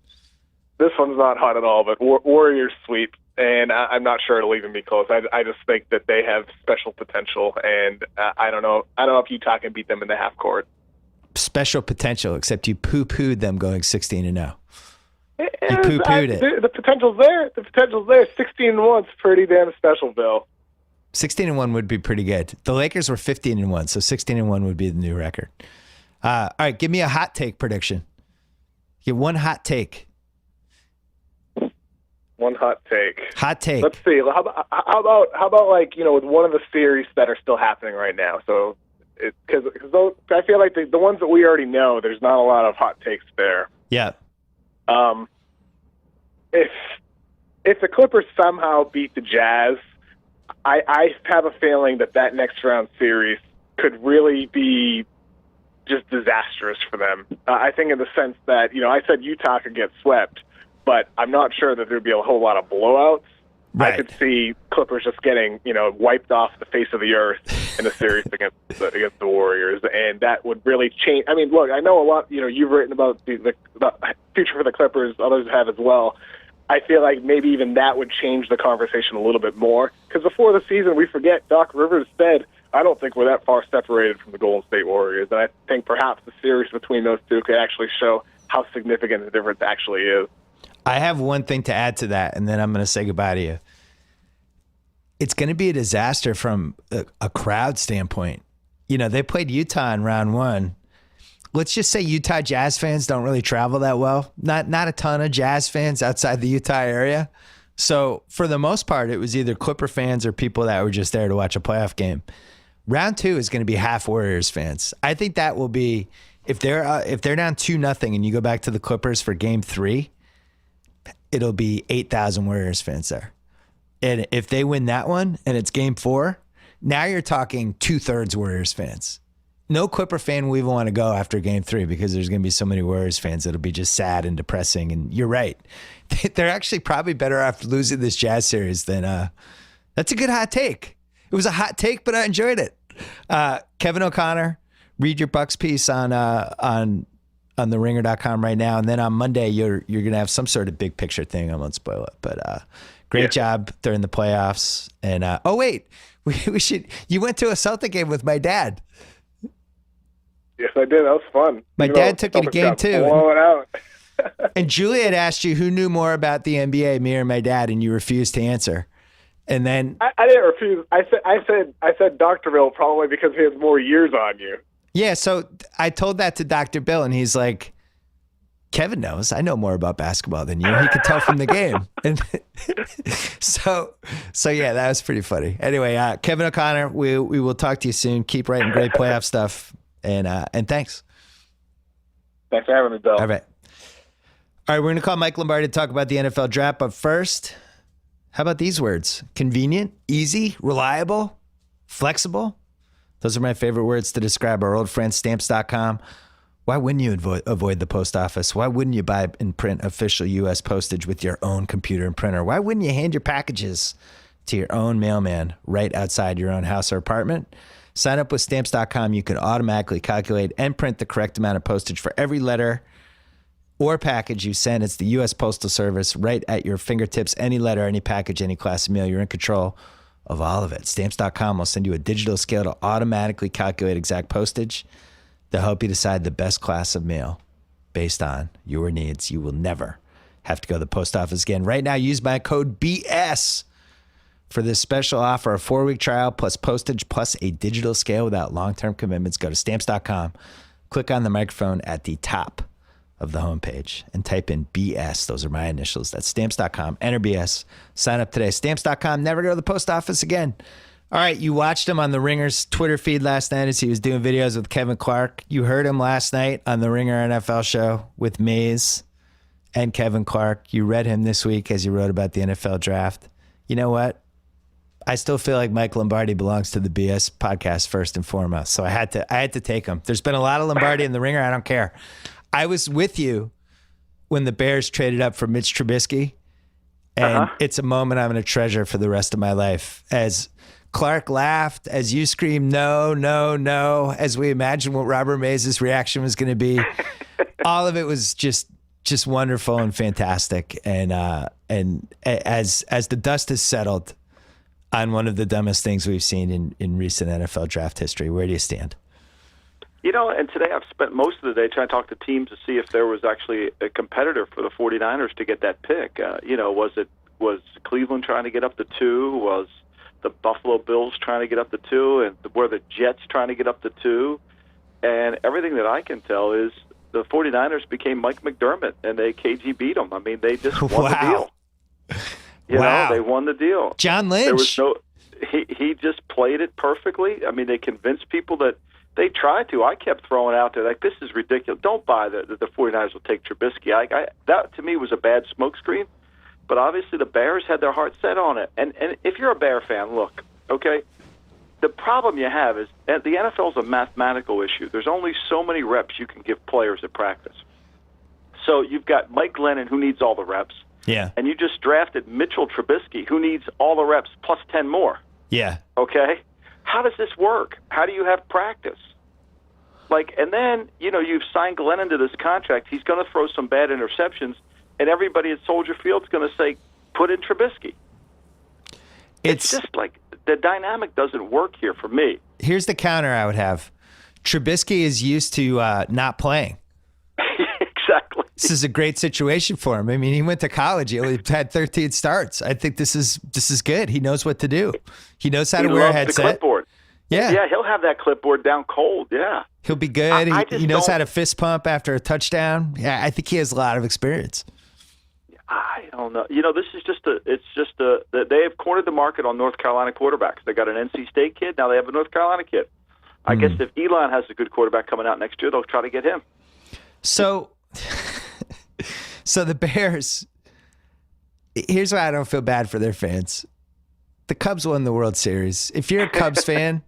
This one's not hot at all, but Warriors sweep, and I'm not sure it'll even be close. I just think that they have special potential, and I don't know if Utah can beat them in the half court. Special potential, except you poo-pooed them going 16-0. You poo-pooed it. The potential's there. 16-1's pretty damn special, Bill. 16-1 would be pretty good. The Lakers were 15-1, so 16-1 would be the new record. All right, give me a hot take prediction. Get one hot take. One hot take. Hot take. Let's see. How about like, you know, with one of the series that are still happening right now? So, because I feel like the ones that we already know, there's not a lot of hot takes there. Yeah. If the Clippers somehow beat the Jazz, I have a feeling that next round series could really be just disastrous for them. I think in the sense that, you know, I said Utah could get swept, but I'm not sure that there'd be a whole lot of blowouts. Right. I could see Clippers just getting, you know, wiped off the face of the earth in a series against the Warriors, and that would really change. I mean, look, I know a lot. You know, you've written about the future for the Clippers. Others have as well. I feel like maybe even that would change the conversation a little bit more, because before the season, we forget Doc Rivers said, I don't think we're that far separated from the Golden State Warriors, and I think perhaps the series between those two could actually show how significant the difference actually is. I have one thing to add to that, and then I'm going to say goodbye to you. It's going to be a disaster from a crowd standpoint. You know, they played Utah in round 1. Let's just say Utah Jazz fans don't really travel that well. Not a ton of Jazz fans outside the Utah area. So for the most part, it was either Clipper fans or people that were just there to watch a playoff game. Round 2 is going to be half Warriors fans. I think that will be, if they're down 2-0 and you go back to the Clippers for game 3, it'll be 8,000 Warriors fans there. And if they win that one and it's game 4, now you're talking 2/3 Warriors fans. No Clipper fan will even want to go after game 3 because there's going to be so many Warriors fans that'll be just sad and depressing. And you're right. They're actually probably better off losing this Jazz series than that's a good hot take. It was a hot take, but I enjoyed it. Kevin O'Connor, read your Bucks piece on theringer.com right now. And then on Monday, you're going to have some sort of big picture thing. I won't spoil it, but great job during the playoffs. And oh wait, we should. You went to a Celtic game with my dad. Yes, I did. That was fun. My dad took you to game 2. Blow it out. And Julia had asked you who knew more about the NBA, me or my dad, and you refused to answer. And then I didn't refuse. I said Dr. Bill probably because he has more years on you. yeah, so I told that to Dr. Bill, and he's like, Kevin knows. I know more about basketball than you. He could tell from the game. And so yeah, that was pretty funny. Anyway, Kevin O'Connor, we will talk to you soon. Keep writing great playoff stuff, and thanks. Thanks for having me, Bill. All right. All right, we're going to call Mike Lombardi to talk about the NFL draft. But first, how about these words? Convenient, easy, reliable, flexible. Those are my favorite words to describe our old friend Stamps.com. Why wouldn't you avoid the post office? Why wouldn't you buy and print official U.S. postage with your own computer and printer? Why wouldn't you hand your packages to your own mailman right outside your own house or apartment? Sign up with Stamps.com. You can automatically calculate and print the correct amount of postage for every letter or package you send. It's the U.S. Postal Service right at your fingertips. Any letter, any package, any class of mail, you're in control of all of it. Stamps.com will send you a digital scale to automatically calculate exact postage. They'll help you decide the best class of mail based on your needs. You will never have to go to the post office again. Right now, use my code BS for this special offer, a 4-week trial plus postage plus a digital scale without long-term commitments. Go to Stamps.com, click on the microphone at the top of the homepage and type in BS. Those are my initials. That's Stamps.com. Enter BS. Sign up today. Stamps.com. Never go to the post office again. All right, you watched him on the Ringer's Twitter feed last night as he was doing videos with Kevin Clark. You heard him last night on the Ringer NFL show with Mays and Kevin Clark. You read him this week as he wrote about the NFL draft. You know what? I still feel like Mike Lombardi belongs to the BS podcast first and foremost. So I had to take him. There's been a lot of Lombardi in the Ringer. I don't care. I was with you when the Bears traded up for Mitch Trubisky, and it's a moment I'm going to treasure for the rest of my life. As Clark laughed, as you screamed, no, no, no, as we imagined what Robert Mays' reaction was going to be. All of it was just wonderful and fantastic. And as the dust has settled on one of the dumbest things we've seen in recent NFL draft history, where do you stand? You know, and today I've spent most of the day trying to talk to teams to see if there was actually a competitor for the 49ers to get that pick. Was Cleveland trying to get up to 2? Was the Buffalo Bills trying to get up to 2? And were the Jets trying to get up to 2? And everything that I can tell is the 49ers became Mike McDermott, and they KG beat them. I mean, they just won the deal. You know, they won the deal. John Lynch. There was he just played it perfectly. I mean, they convinced people that they tried to. I kept throwing out there, like, this is ridiculous. Don't buy that the 49ers will take Trubisky. That, to me, was a bad smokescreen. But obviously the Bears had their heart set on it. And if you're a Bear fan, look, okay, the problem you have is that the NFL is a mathematical issue. There's only so many reps you can give players at practice. So you've got Mike Glennon, who needs all the reps. Yeah. And you just drafted Mitchell Trubisky, who needs all the reps plus 10 more. Yeah. Okay? How does this work? How do you have practice? And then, you've signed Glennon to this contract. He's going to throw some bad interceptions, and everybody at Soldier Field's going to say, put in Trubisky. It's just like the dynamic doesn't work here for me. Here's the counter I would have. Trubisky is used to not playing. Exactly. This is a great situation for him. I mean, he went to college. He only had 13 starts. I think this is good. He knows what to do. He knows how to wear a headset. The clipboard. Yeah, he'll have that clipboard down cold. Yeah, he'll be good. He knows how to fist pump after a touchdown. Yeah, I think he has a lot of experience. I don't know. This is they have cornered the market on North Carolina quarterbacks. They got an NC State kid. Now they have a North Carolina kid. I guess if Elon has a good quarterback coming out next year, they'll try to get him. So the Bears, here's why I don't feel bad for their fans. The Cubs won the World Series. If you're a Cubs fan,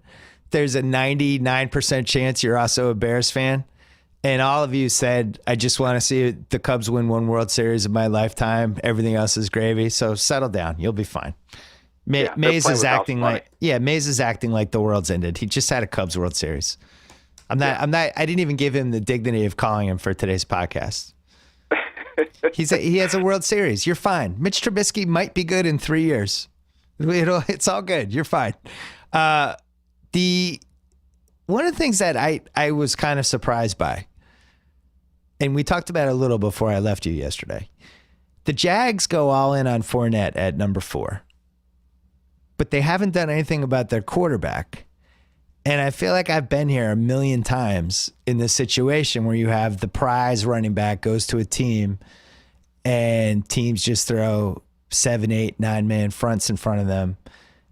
there's a 99% chance you're also a Bears fan. And all of you said, I just want to see the Cubs win one World Series in my lifetime. Everything else is gravy. So settle down. You'll be fine. Mays is acting like the world's ended. He just had a Cubs World Series. I didn't even give him the dignity of calling him for today's podcast. He has a World Series. You're fine. Mitch Trubisky might be good in 3 years. It's all good. You're fine. One of the things that I was kind of surprised by, and we talked about it a little before I left you yesterday. The Jags go all in on Fournette at number 4, but they haven't done anything about their quarterback. And I feel like I've been here a million times in this situation where you have the prize running back goes to a team and teams just throw 7, 8, 9-man fronts in front of them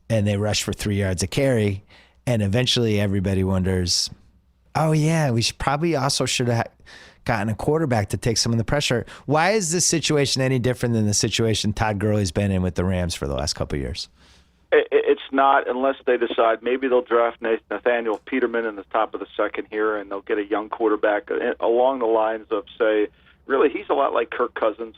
and they rush for 3 yards a carry. And eventually everybody wonders, oh yeah, we should have gotten a quarterback to take some of the pressure. Why is this situation any different than the situation Todd Gurley's been in with the Rams for the last couple of years? It's not, unless they decide maybe they'll draft Nathaniel Peterman in the top of the second here, and they'll get a young quarterback along the lines of, say, really, he's a lot like Kirk Cousins.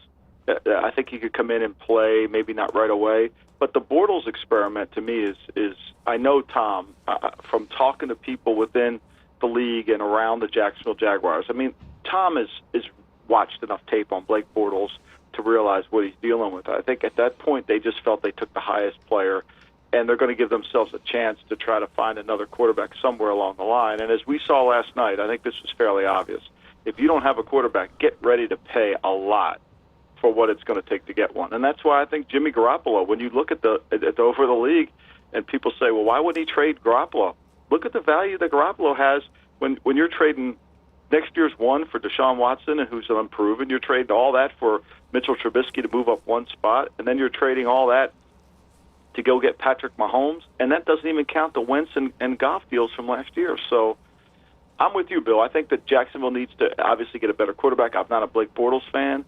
I think he could come in and play, maybe not right away. But the Bortles experiment to me is I know Tom from talking to people within the league and around the Jacksonville Jaguars. I mean, Tom is watched enough tape on Blake Bortles to realize what he's dealing with. I think at that point they just felt they took the highest player, and they're going to give themselves a chance to try to find another quarterback somewhere along the line. And as we saw last night, I think this was fairly obvious. If you don't have a quarterback, get ready to pay a lot for what it's going to take to get one. And that's why I think Jimmy Garoppolo, when you look at over the league and people say, well, why wouldn't he trade Garoppolo? Look at the value that Garoppolo has when you're trading next year's one for Deshaun Watson, and who's unproven. You're trading all that for Mitchell Trubisky to move up one spot, and then you're trading all that to go get Patrick Mahomes, and that doesn't even count the Wentz and Goff deals from last year. So I'm with you, Bill. I think that Jacksonville needs to obviously get a better quarterback. I'm not a Blake Bortles fan,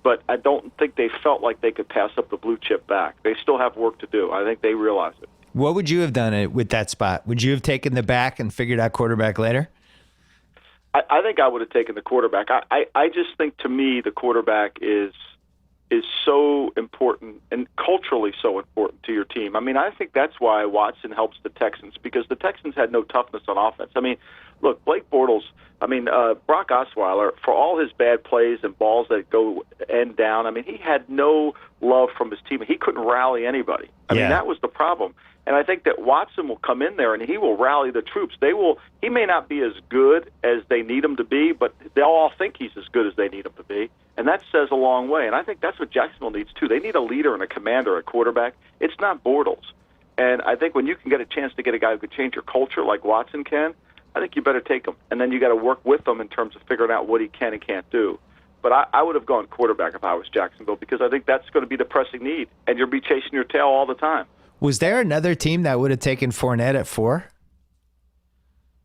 but I don't think they felt like they could pass up the blue chip back. They still have work to do. I think they realize it. What would you have done with that spot? Would you have taken the back and figured out quarterback later? I think I would have taken the quarterback. I just think, to me, the quarterback is so important and culturally so important to your team. I mean, I think that's why Watson helps the Texans, because the Texans had no toughness on offense. I mean, look, Blake Bortles, Brock Osweiler, for all his bad plays and balls that go end down, I mean, he had no love from his team. He couldn't rally anybody. I mean, that was the problem. And I think that Watson will come in there and he will rally the troops. He may not be as good as they need him to be, but they'll all think he's as good as they need him to be. And that says a long way. And I think that's what Jacksonville needs, too. They need a leader and a commander, a quarterback. It's not Bortles. And I think when you can get a chance to get a guy who could change your culture like Watson can, I think you better take him. And then you got to work with him in terms of figuring out what he can and can't do. But I would have gone quarterback if I was Jacksonville, because I think that's going to be the pressing need. And you'll be chasing your tail all the time. Was there another team that would have taken Fournette at 4?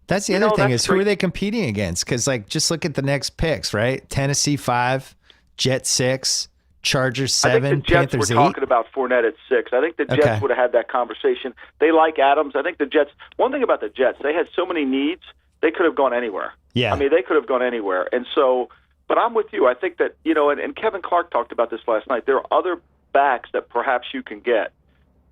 That's the other thing is, who are they competing against? Because, just look at the next picks, right? Tennessee 5, Jets 6, Chargers 7, I think the Jets Panthers were 8. talking about Fournette at 6. I think the Jets would have had that conversation. They like Adams. I think the Jets, one thing about the Jets, they had so many needs, they could have gone anywhere. Yeah. I mean, they could have gone anywhere. And so, but I'm with you. I think that, and Kevin Clark talked about this last night, there are other backs that perhaps you can get.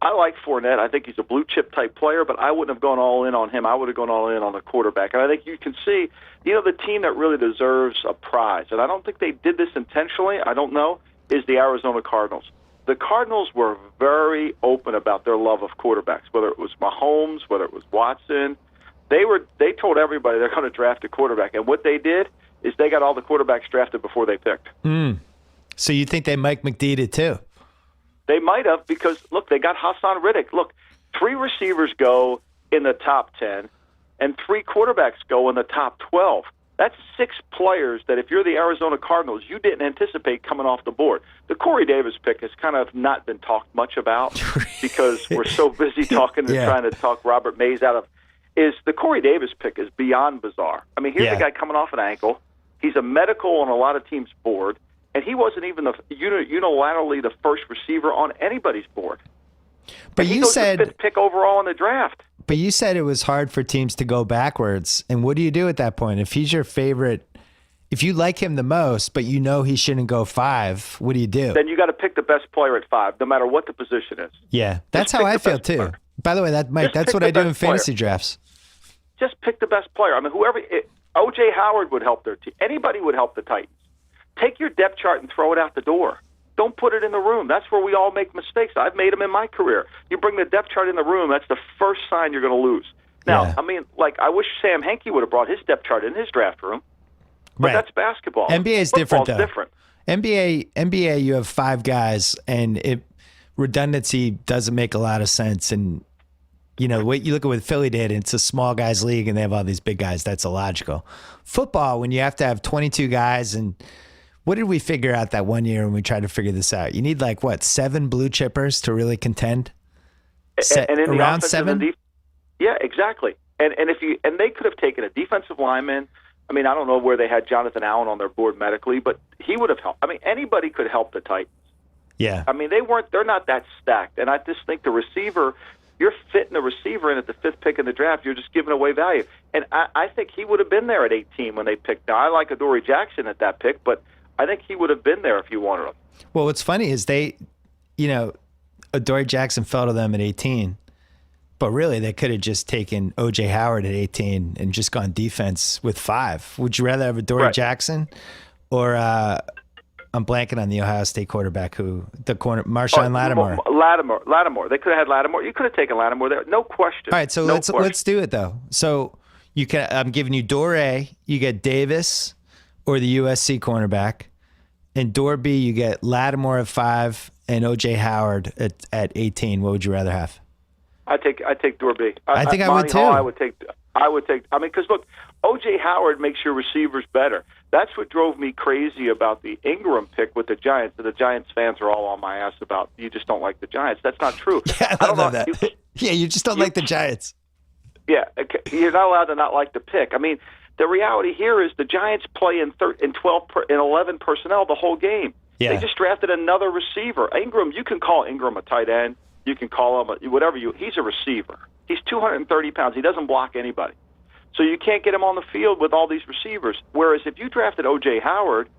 I like Fournette. I think he's a blue-chip type player, but I wouldn't have gone all in on him. I would have gone all in on the quarterback. And I think you can see, the team that really deserves a prize, and I don't think they did this intentionally, I don't know, is the Arizona Cardinals. The Cardinals were very open about their love of quarterbacks, whether it was Mahomes, whether it was Watson. They told everybody they're going to draft a quarterback. And what they did is they got all the quarterbacks drafted before they picked. So you think they Mike McDeed it too? They might have, because, look, they got Hassan Riddick. Look, 3 receivers go in the top 10, and 3 quarterbacks go in the top 12. That's 6 players that, if you're the Arizona Cardinals, you didn't anticipate coming off the board. The Corey Davis pick has kind of not been talked much about because we're so busy talking and trying to talk Robert Mays out of. The Corey Davis pick is beyond bizarre. I mean, here's a guy coming off an ankle. He's a medical on a lot of teams' board. And he wasn't even unilaterally the first receiver on anybody's board. But you said the 5th pick overall in the draft. But you said it was hard for teams to go backwards. And what do you do at that point? If he's your favorite, if you like him the most, but he shouldn't go 5, what do you do? Then you got to pick the best player at 5, no matter what the position is. Yeah, that's how I feel too. Player. By the way, that's what I do in fantasy drafts. Just pick the best player. I mean, O.J. Howard would help their team. Anybody would help the Titans. Take your depth chart and throw it out the door. Don't put it in the room. That's where we all make mistakes. I've made them in my career. You bring the depth chart in the room, that's the first sign you're going to lose. Now, I wish Sam Henke would have brought his depth chart in his draft room. But Right. that's basketball. NBA is different, Football's though. different. NBA, you have 5 guys, and redundancy doesn't make a lot of sense. And what you look at what Philly did, and it's a small guys league, and they have all these big guys. That's illogical. Football, when you have to have 22 guys, and what did we figure out that one year when we tried to figure this out? You need 7 blue chippers to really contend. And in the around offense 7. and yeah, exactly. And they could have taken a defensive lineman. I mean, I don't know where they had Jonathan Allen on their board medically, but he would have helped. I mean, anybody could help the Titans. Yeah. I mean, they're not that stacked. And I just think the receiver, you're fitting the receiver in at the 5th pick in the draft. You're just giving away value. And I think he would have been there at 18 when they picked. Now, I like Adoree Jackson at that pick, but I think he would have been there if you wanted him. Well, what's funny is Adoree Jackson fell to them at 18, but really they could have just taken O.J. Howard at 18 and just gone defense with 5. Would you rather have Adoree Jackson or I'm blanking on the Ohio State quarterback Marshawn Lattimore. Lattimore. They could have had Lattimore. You could have taken Lattimore there, no question. All right, so let's do it though. So I'm giving you Doré, you get Davis or the USC cornerback, and door B you get Lattimore at 5 and O.J. Howard at 18. What would you rather have? I take Dorby. I think I would too. I would take. I mean, because look, O.J. Howard makes your receivers better. That's what drove me crazy about the Ingram pick with the Giants. That the Giants fans are all on my ass about. You just don't like the Giants. That's not true. Yeah, I love that. You just don't like the Giants. Yeah, you're not allowed to not like the pick. I mean, the reality here is the Giants play in 11 personnel the whole game. Yeah. They just drafted another receiver. Ingram, you can call Ingram a tight end. You can call him whatever he's a receiver. He's 230 pounds. He doesn't block anybody. So you can't get him on the field with all these receivers. Whereas if you drafted O.J. Howard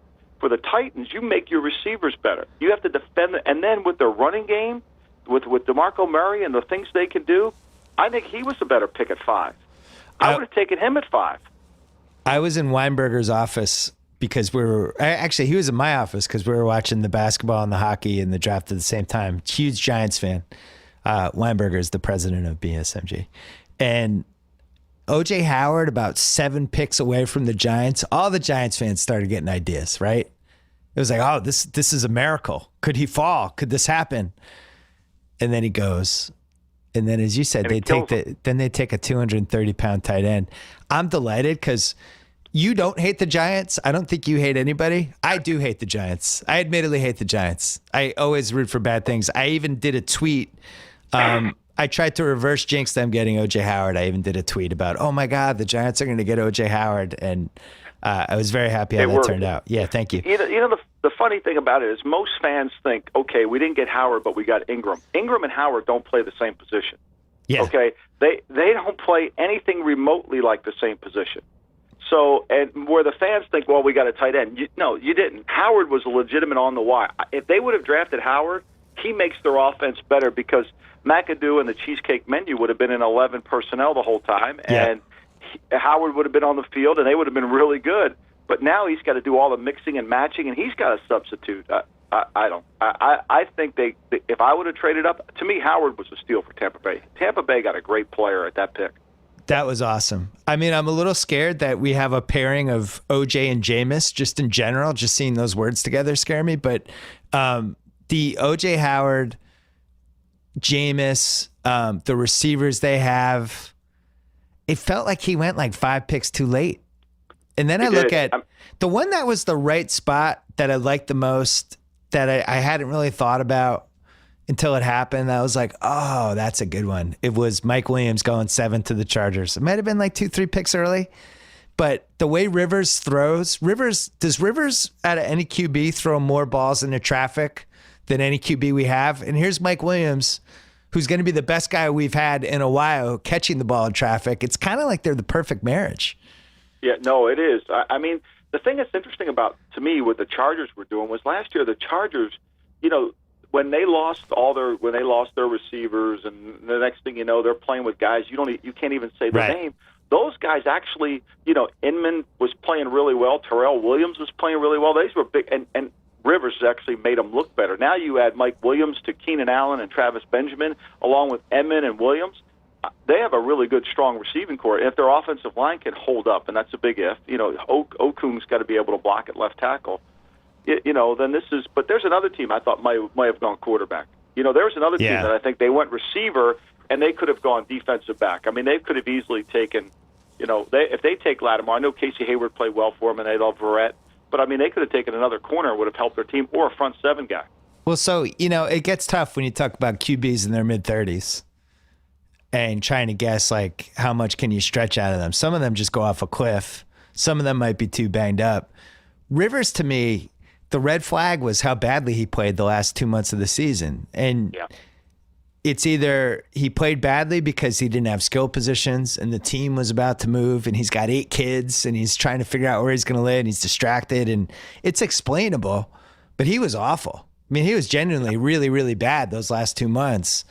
for the Titans, you make your receivers better. You have to defend and then with their running game, with DeMarco Murray and the things they can do, I think he was a better pick at 5. I would have taken him at 5. I was in Weinberger's office because he was in my office because we were watching the basketball and the hockey and the draft at the same time. Huge Giants fan. Weinberger is the president of BSMG. And O.J. Howard, about 7 picks away from the Giants, all the Giants fans started getting ideas, right? It was like, oh, this is a miracle. Could he fall? Could this happen? And then he goes. And then, as you said, they take a 230-pound tight end. I'm delighted because you don't hate the Giants. I don't think you hate anybody. I do hate the Giants. I admittedly hate the Giants. I always root for bad things. I even did a tweet. I tried to reverse jinx them getting O.J. Howard. I even did a tweet about, oh, my God, the Giants are going to get O.J. Howard. And I was very happy how that turned out. Yeah, thank you. The funny thing about it is most fans think, okay, we didn't get Howard, but we got Ingram. Ingram and Howard don't play the same position. Yeah. Okay? They don't play anything remotely like the same position. So, and where the fans think, well, we got a tight end. No, you didn't. Howard was a legitimate on the wire. If they would have drafted Howard, he makes their offense better because McAdoo and the cheesecake menu would have been in 11 personnel the whole time, and Howard would have been on the field, and they would have been really good. But now he's got to do all the mixing and matching, and he's got to substitute. I think if I would have traded up, to me, Howard was a steal for Tampa Bay. Tampa Bay got a great player at that pick. That was awesome. I mean, I'm a little scared that we have a pairing of OJ and Jameis just in general. Just seeing those words together scare me. But the OJ Howard, Jameis, the receivers they have, it felt like he went like 5 picks too late. And then I look at the one that was the right spot that I liked the most that I hadn't really thought about until it happened. I was like, oh, that's a good one. It was Mike Williams going 7 to the Chargers. It might have been like 2-3 picks early, but the way Rivers throws, does Rivers out of any QB throw more balls into traffic than any QB we have? And here's Mike Williams, who's going to be the best guy we've had in a while catching the ball in traffic. It's kind of like they're the perfect marriage. Yeah, no, it is. I mean, the thing that's interesting about, to me, what the Chargers were doing was last year the Chargers, when they lost their receivers, and the next thing you know, they're playing with guys you can't even say their name. Those guys actually, Inman was playing really well. Terrell Williams was playing really well. These were big, and Rivers actually made them look better. Now you add Mike Williams to Keenan Allen and Travis Benjamin, along with Edmond and Williams. they have a really good, strong receiving core. If their offensive line can hold up, and that's a big if, Okung's got to be able to block at left tackle. Then this is. But there's another team I thought might have gone quarterback. There was another team that I think they went receiver, and they could have gone defensive back. I mean, they could have easily taken. If they take Lattimore, I know Casey Hayward played well for them, and they love Verrett. But I mean, they could have taken another corner, would have helped their team, or a front seven guy. Well, so it gets tough when you talk about QBs in their mid-30s. And trying to guess, like, how much can you stretch out of them? Some of them just go off a cliff. Some of them might be too banged up. Rivers, to me, the red flag was how badly he played the last 2 months of the season. And it's either he played badly because he didn't have skill positions and the team was about to move and he's got 8 kids and he's trying to figure out where he's going to live and he's distracted. And it's explainable, but he was awful. I mean, he was genuinely really, really bad those last 2 months.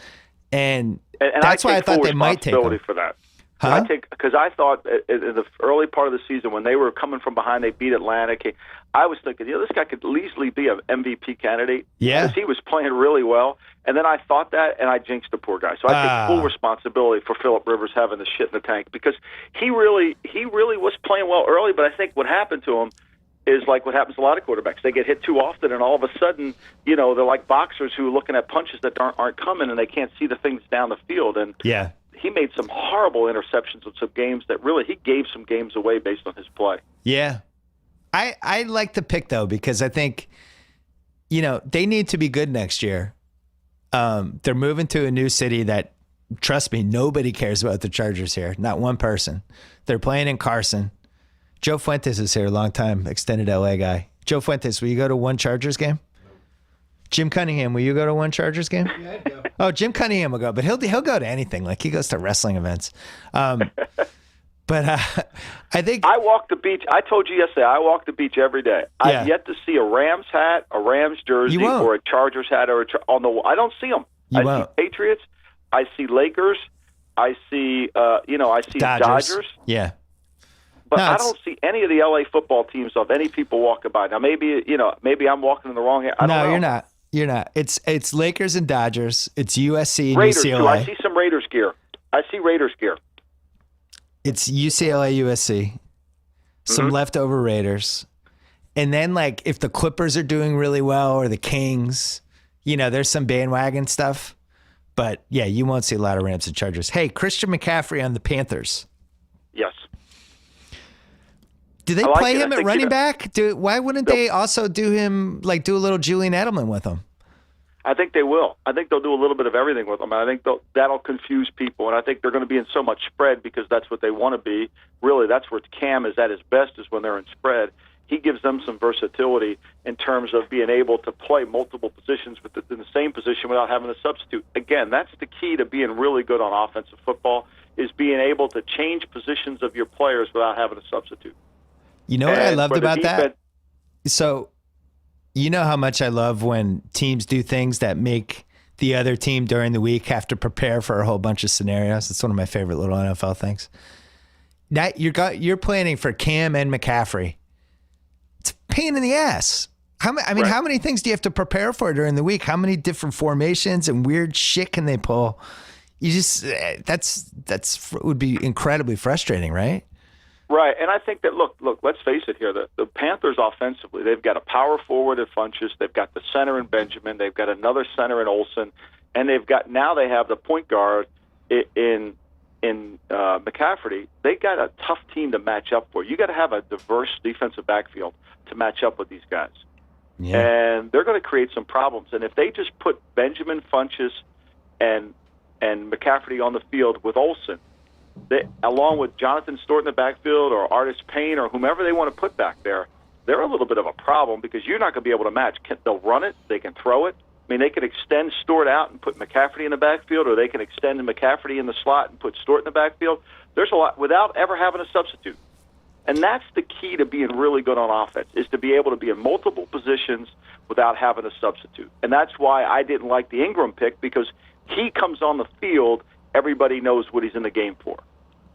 And that's why I thought they might take him. For that. Huh? Because I thought in the early part of the season when they were coming from behind, they beat Atlantic. I was thinking, this guy could easily be an MVP candidate. Yeah, because he was playing really well. And then I thought that, and I jinxed the poor guy. So I take full responsibility for Phillip Rivers having the shit in the tank because he really was playing well early. But I think what happened to him is like what happens to a lot of quarterbacks. They get hit too often, and all of a sudden, they're like boxers who are looking at punches that aren't coming, and they can't see the things down the field. And he made some horrible interceptions in some games that really he gave some games away based on his play. Yeah. I like the pick, though, because I think, they need to be good next year. They're moving to a new city that, trust me, nobody cares about the Chargers here. Not one person. They're playing in Carson. Joe Fuentes is here, long-time extended LA guy. Joe Fuentes, will you go to one Chargers game? Jim Cunningham, will you go to one Chargers game? Yeah, I'd go. Oh, Jim Cunningham will go, but he'll go to anything. Like he goes to wrestling events. But I think I walk the beach. I told you yesterday I walk the beach every day. I've yet to see a Rams hat, a Rams jersey, or a Chargers hat, or I don't see them. See Patriots. I see Lakers. I see I see Dodgers. Yeah. But I don't see any of the LA football teams of any people walking by. Now maybe I'm walking in the wrong area. No, you're not. You're not. It's Lakers and Dodgers. It's USC and Raiders, UCLA. Too. I see some Raiders gear. It's UCLA, USC. Some leftover Raiders. And then like if the Clippers are doing really well or the Kings, there's some bandwagon stuff. But yeah, you won't see a lot of Rams and Chargers. Hey, Christian McCaffrey on the Panthers. Yes. Do they play him at running back? Why wouldn't they also do him, like do a little Julian Edelman with him? I think they will. I think they'll do a little bit of everything with him. I think that'll confuse people, and I think they're going to be in so much spread because that's what they want to be. Really, that's where Cam is at his best is when they're in spread. He gives them some versatility in terms of being able to play multiple positions in the same position without having to substitute. Again, that's the key to being really good on offensive football is being able to change positions of your players without having to substitute. You know what I loved about that? So, you know how much I love when teams do things that make the other team during the week have to prepare for a whole bunch of scenarios. It's one of my favorite little NFL things. That you're planning for Cam and McCaffrey. It's a pain in the ass. How many things do you have to prepare for during the week? How many different formations and weird shit can they pull? You just that's would be incredibly frustrating, right? Right, and I think that, look, let's face it here. The Panthers offensively, they've got a power forward in Funchess. They've got the center in Benjamin. They've got another center in Olsen. And they have the point guard in McCaffrey. They got a tough team to match up for. You got to have a diverse defensive backfield to match up with these guys. Yeah. And they're going to create some problems. And if they just put Benjamin, Funchess, and McCaffrey on the field with Olsen, along with Jonathan Stewart in the backfield or Artis Payne or whomever they want to put back there, they're a little bit of a problem because you're not going to be able to match. They'll run it. They can throw it. I mean, they can extend Stewart out and put McCaffrey in the backfield, or they can extend McCaffrey in the slot and put Stewart in the backfield. There's a lot without ever having a substitute. And that's the key to being really good on offense, is to be able to be in multiple positions without having a substitute. And that's why I didn't like the Ingram pick, because he comes on the field, everybody knows what he's in the game for.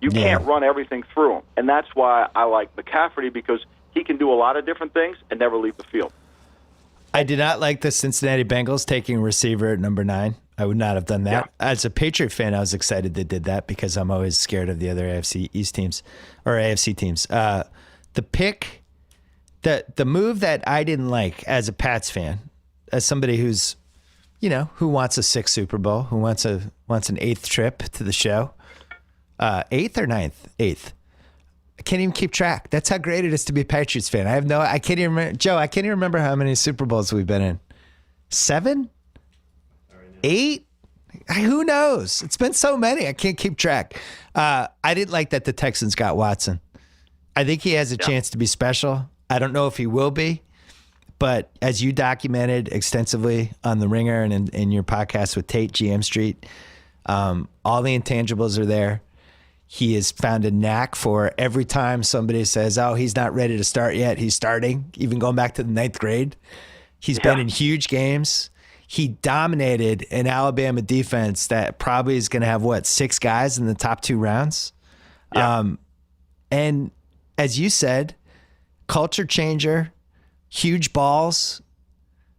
You can't run everything through him. And that's why I like McCaffrey, because he can do a lot of different things and never leave the field. I did not like the Cincinnati Bengals taking a receiver at number 9. I would not have done that. Yeah. As a Patriot fan, I was excited they did that because I'm always scared of the other AFC East teams or AFC teams. The pick, the move that I didn't like as a Pats fan, as somebody who's, who wants a sixth Super Bowl, who wants an eighth trip to the show, eighth or ninth? Eighth. I can't even keep track. That's how great it is to be a Patriots fan. I can't even remember. Joe, I can't even remember how many Super Bowls we've been in. 7? 8? Who knows? It's been so many. I can't keep track. I didn't like that the Texans got Watson. I think he has a chance to be special. I don't know if he will be, but as you documented extensively on The Ringer and in your podcast with Tate, GM Street, all the intangibles are there. He has found a knack for every time somebody says, oh, he's not ready to start yet, he's starting, even going back to the 9th grade. He's been in huge games. He dominated an Alabama defense that probably is going to have, 6 guys in the top 2 rounds? Yeah. And as you said, culture changer, huge balls,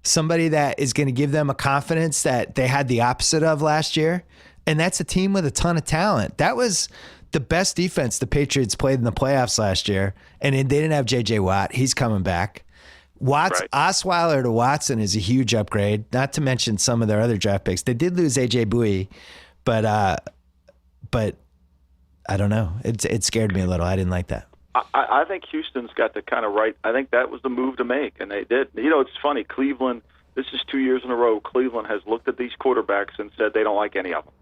somebody that is going to give them a confidence that they had the opposite of last year. And that's a team with a ton of talent. That was the best defense the Patriots played in the playoffs last year. And they didn't have J.J. Watt. He's coming back. Osweiler to Watson is a huge upgrade, not to mention some of their other draft picks. They did lose A.J. Bowie, but I don't know. It scared me a little. I didn't like that. I think Houston's got the kind of right. I think that was the move to make, and they did. It's funny. Cleveland, this is 2 years in a row, Cleveland has looked at these quarterbacks and said they don't like any of them.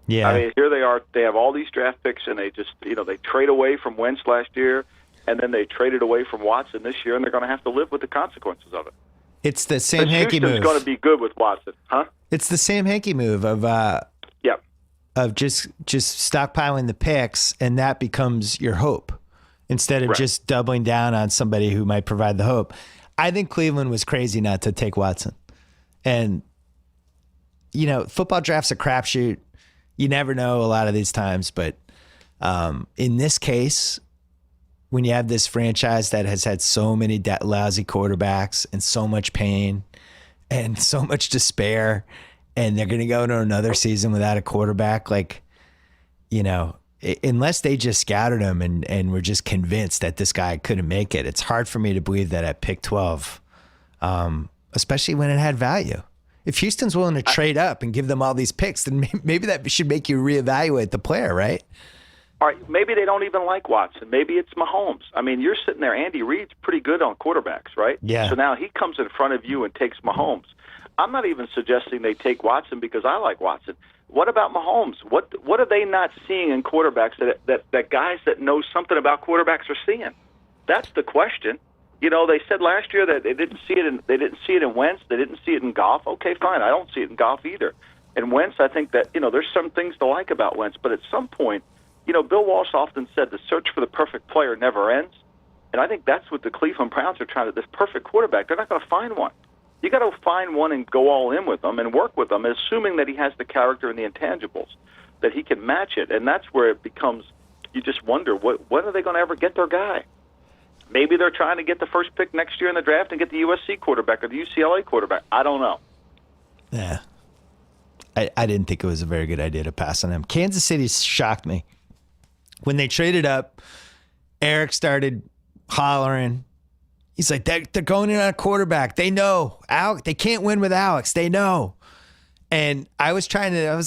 Yeah. I mean, here they are. They have all these draft picks, and they just, they trade away from Wentz last year, and then they traded away from Watson this year, and they're going to have to live with the consequences of it. It's the Sam Hankey move. Houston's going to be good with Watson, huh? It's the Sam Hankey move of just stockpiling the picks, and that becomes your hope instead of just doubling down on somebody who might provide the hope. I think Cleveland was crazy not to take Watson. And, football draft's a crapshoot. You never know a lot of these times, but in this case, when you have this franchise that has had so many lousy quarterbacks and so much pain and so much despair, and they're going to go into another season without a quarterback, unless they just scouted him and were just convinced that this guy couldn't make it, it's hard for me to believe that at pick 12, especially when it had value. If Houston's willing to trade up and give them all these picks, then maybe that should make you reevaluate the player, right? All right, maybe they don't even like Watson. Maybe it's Mahomes. I mean, you're sitting there, Andy Reid's pretty good on quarterbacks, right? Yeah. So now he comes in front of you and takes Mahomes. I'm not even suggesting they take Watson because I like Watson. What about Mahomes? What are they not seeing in quarterbacks that guys that know something about quarterbacks are seeing? That's the question. They said last year that they didn't see it in Wentz, they didn't see it in Goff. Okay, fine. I don't see it in Goff either. And Wentz, I think that there's some things to like about Wentz, but at some point, Bill Walsh often said the search for the perfect player never ends, and I think that's what the Cleveland Browns are trying to. This perfect quarterback, they're not going to find one. You got to find one and go all in with them and work with them, assuming that he has the character and the intangibles, that he can match it, and that's where it becomes. You just wonder when are they going to ever get their guy? Maybe they're trying to get the first pick next year in the draft and get the USC quarterback or the UCLA quarterback. I don't know. Yeah. I didn't think it was a very good idea to pass on him. Kansas City shocked me. When they traded up, Eric started hollering. He's like, they're going in on a quarterback. They know. They can't win with Alex. They know. And I was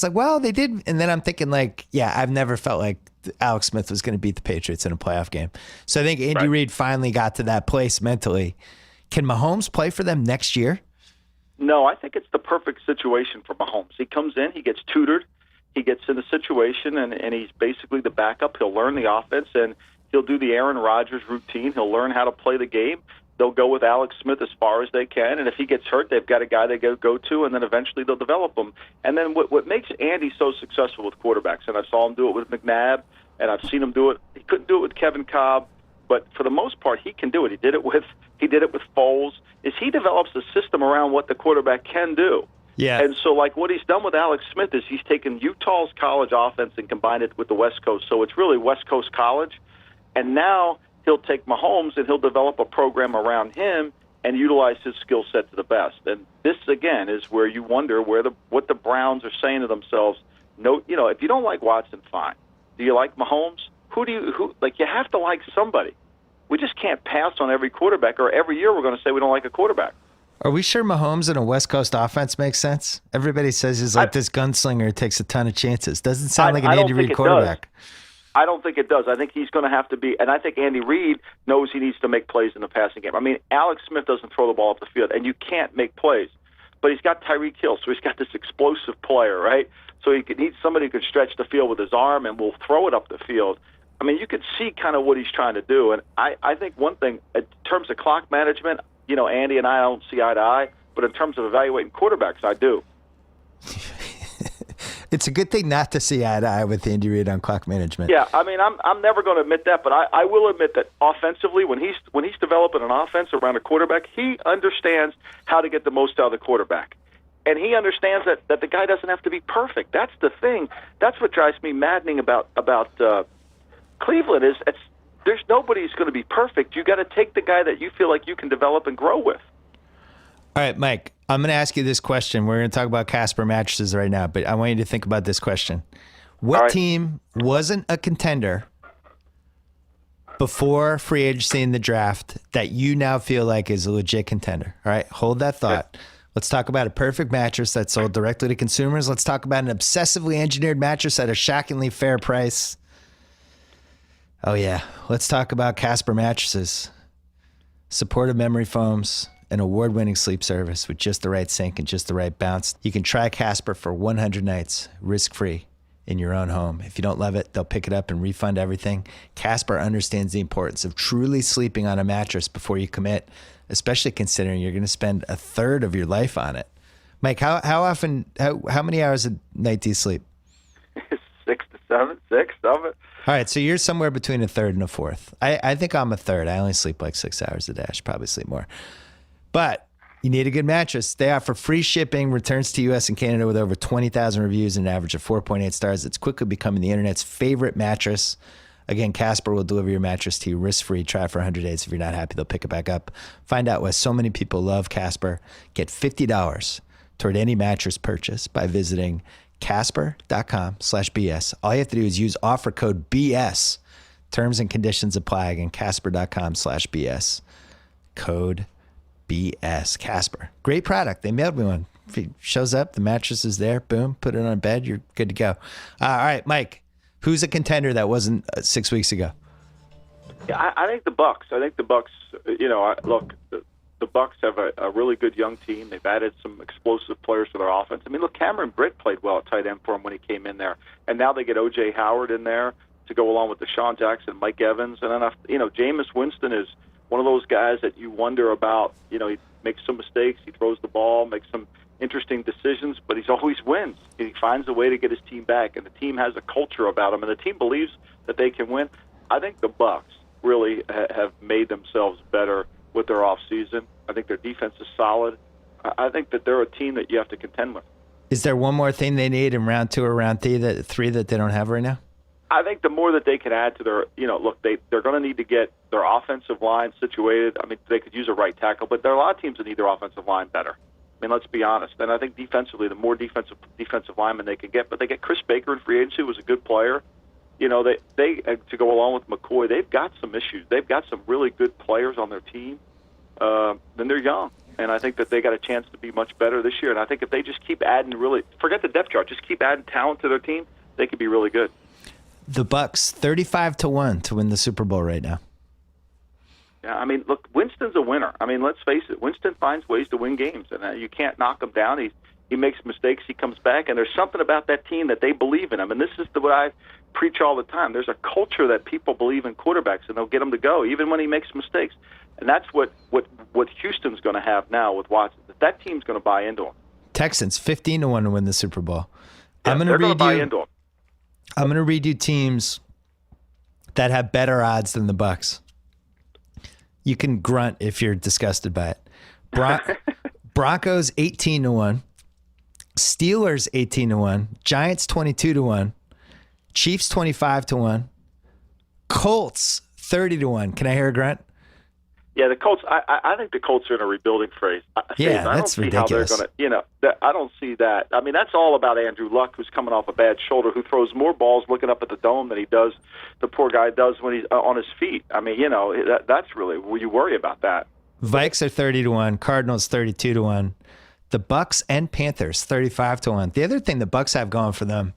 like, well, they did. And then I'm thinking I've never felt like Alex Smith was going to beat the Patriots in a playoff game. So I think Andy Reid finally got to that place mentally. Can Mahomes play for them next year? No, I think it's the perfect situation for Mahomes. He comes in, he gets tutored, he gets in the situation, and he's basically the backup. He'll learn the offense, and he'll do the Aaron Rodgers routine. He'll learn how to play the game. They'll go with Alex Smith as far as they can, and if he gets hurt, they've got a guy they go to, and then eventually they'll develop him. And then what makes Andy so successful with quarterbacks, and I saw him do it with McNabb, and I've seen him do it. He couldn't do it with Kevin Cobb, but for the most part, he can do it. He did it with Foles. Is he develops a system around what the quarterback can do. Yeah. And so, what he's done with Alex Smith is he's taken Utah's college offense and combined it with the West Coast. So it's really West Coast college. And now he'll take Mahomes and he'll develop a program around him, and utilize his skill set to the best. And this, again, is where you wonder what the Browns are saying to themselves. No, if you don't like Watson, fine. Do you like Mahomes? You have to like somebody. We just can't pass on every quarterback, or every year we're going to say we don't like a quarterback. Are we sure Mahomes in a West Coast offense makes sense? Everybody says he's like this gunslinger who takes a ton of chances. Doesn't sound like an Andy Reid quarterback. I don't think it does. I think he's going to have to be, and I think Andy Reid knows he needs to make plays in the passing game. I mean, Alex Smith doesn't throw the ball up the field, and you can't make plays. But he's got Tyreek Hill, so he's got this explosive player, right? So he needs somebody who can stretch the field with his arm and will throw it up the field. I mean, you could see kind of what he's trying to do. And I think one thing, in terms of clock management, Andy and I don't see eye to eye, but in terms of evaluating quarterbacks, I do. It's a good thing not to see eye to eye with Andy Reid on clock management. Yeah, I mean, I'm never going to admit that, but I will admit that offensively, when he's developing an offense around a quarterback, he understands how to get the most out of the quarterback. And he understands that the guy doesn't have to be perfect. That's the thing. That's what drives me maddening about Cleveland is there's nobody who's going to be perfect. You got to take the guy that you feel like you can develop and grow with. All right, Mike, I'm going to ask you this question. We're going to talk about Casper mattresses right now, but I want you to think about this question. What team wasn't a contender before free agency in the draft that you now feel like is a legit contender? All right, hold that thought. Okay. Let's talk about a perfect mattress that's sold directly to consumers. Let's talk about an obsessively engineered mattress at a shockingly fair price. Oh, yeah. Let's talk about Casper mattresses. Supportive memory foams, an award-winning sleep service with just the right sink and just the right bounce. You can try Casper for 100 nights, risk-free, in your own home. If you don't love it, they'll pick it up and refund everything. Casper understands the importance of truly sleeping on a mattress before you commit, especially considering you're going to spend a third of your life on it. Mike, how many hours a night do you sleep? 6 to 7, 6, 7. All right, so you're somewhere between a third and a fourth. I think I'm a third. I only sleep like 6 hours a day. I should probably sleep more. But you need a good mattress. They offer free shipping, returns to U.S. and Canada with over 20,000 reviews and an average of 4.8 stars. It's quickly becoming the internet's favorite mattress. Again, Casper will deliver your mattress to you risk-free. Try it for 100 days. If you're not happy, they'll pick it back up. Find out why so many people love Casper. Get $50 toward any mattress purchase by visiting Casper.com/BS. All you have to do is use offer code BS. Terms and conditions apply. Again, Casper.com/BS. Code BS. Casper. Great product. They mailed me one. If it shows up, the mattress is there. Boom. Put it on bed. You're good to go. All right, Mike. Who's a contender that wasn't 6 weeks ago? Yeah, I think the Bucks. Look, the Bucks have a really good young team. They've added some explosive players to their offense. I mean, look, Cameron Britt played well at tight end for him when he came in there, and now they get O.J. Howard in there to go along with Deshaun Jackson, Mike Evans, and then Jameis Winston is one of those guys that you wonder about. He makes some mistakes, he throws the ball, makes some interesting decisions, but he's always wins. He finds a way to get his team back, and the team has a culture about him, and the team believes that they can win. I think the Bucks really have made themselves better with their offseason. I think their defense is solid. I think that they're a team that you have to contend with. Is there one more thing they need in round 2 or round 3 that they don't have right now? I think the more that they can add to their, they're going to need to get their offensive line situated. I mean, they could use a right tackle, but there are a lot of teams that need their offensive line better. I mean, let's be honest. And I think defensively, the more defensive linemen they can get, but they get Chris Baker in free agency, who was a good player. They to go along with McCoy, they've got some issues. They've got some really good players on their team. Then they're young, and I think that they got a chance to be much better this year. And I think if they just keep adding, forget the depth chart, just keep adding talent to their team, they could be really good. The Bucks 35-1 to win the Super Bowl right now. Yeah, I mean, look, Winston's a winner. I mean, let's face it, Winston finds ways to win games, and you can't knock him down. He makes mistakes, he comes back, and there's something about that team that they believe in him. And this is what I preach all the time. There's a culture that people believe in quarterbacks, and they'll get him to go, even when he makes mistakes. And that's what Houston's going to have now with Watson. That team's going to buy into him. Texans 15-1 to win the Super Bowl. Yeah, they're going to buy into him. I'm going to read you teams that have better odds than the Bucks. You can grunt if you're disgusted by it. Broncos 18-1, Steelers 18-1, Giants 22-1, Chiefs 25-1, Colts 30-1. Can I hear a grunt? Yeah, the Colts. I think the Colts are in a rebuilding phase. Yeah, I don't that's see ridiculous. how they're going to. I don't see that. I mean, that's all about Andrew Luck, who's coming off a bad shoulder, who throws more balls looking up at the dome than he does. The poor guy does when he's on his feet. I mean, that's really you worry about that. Vikes are 30-1, Cardinals 32-1, the Bucks and Panthers 35-1. The other thing the Bucks have going for them,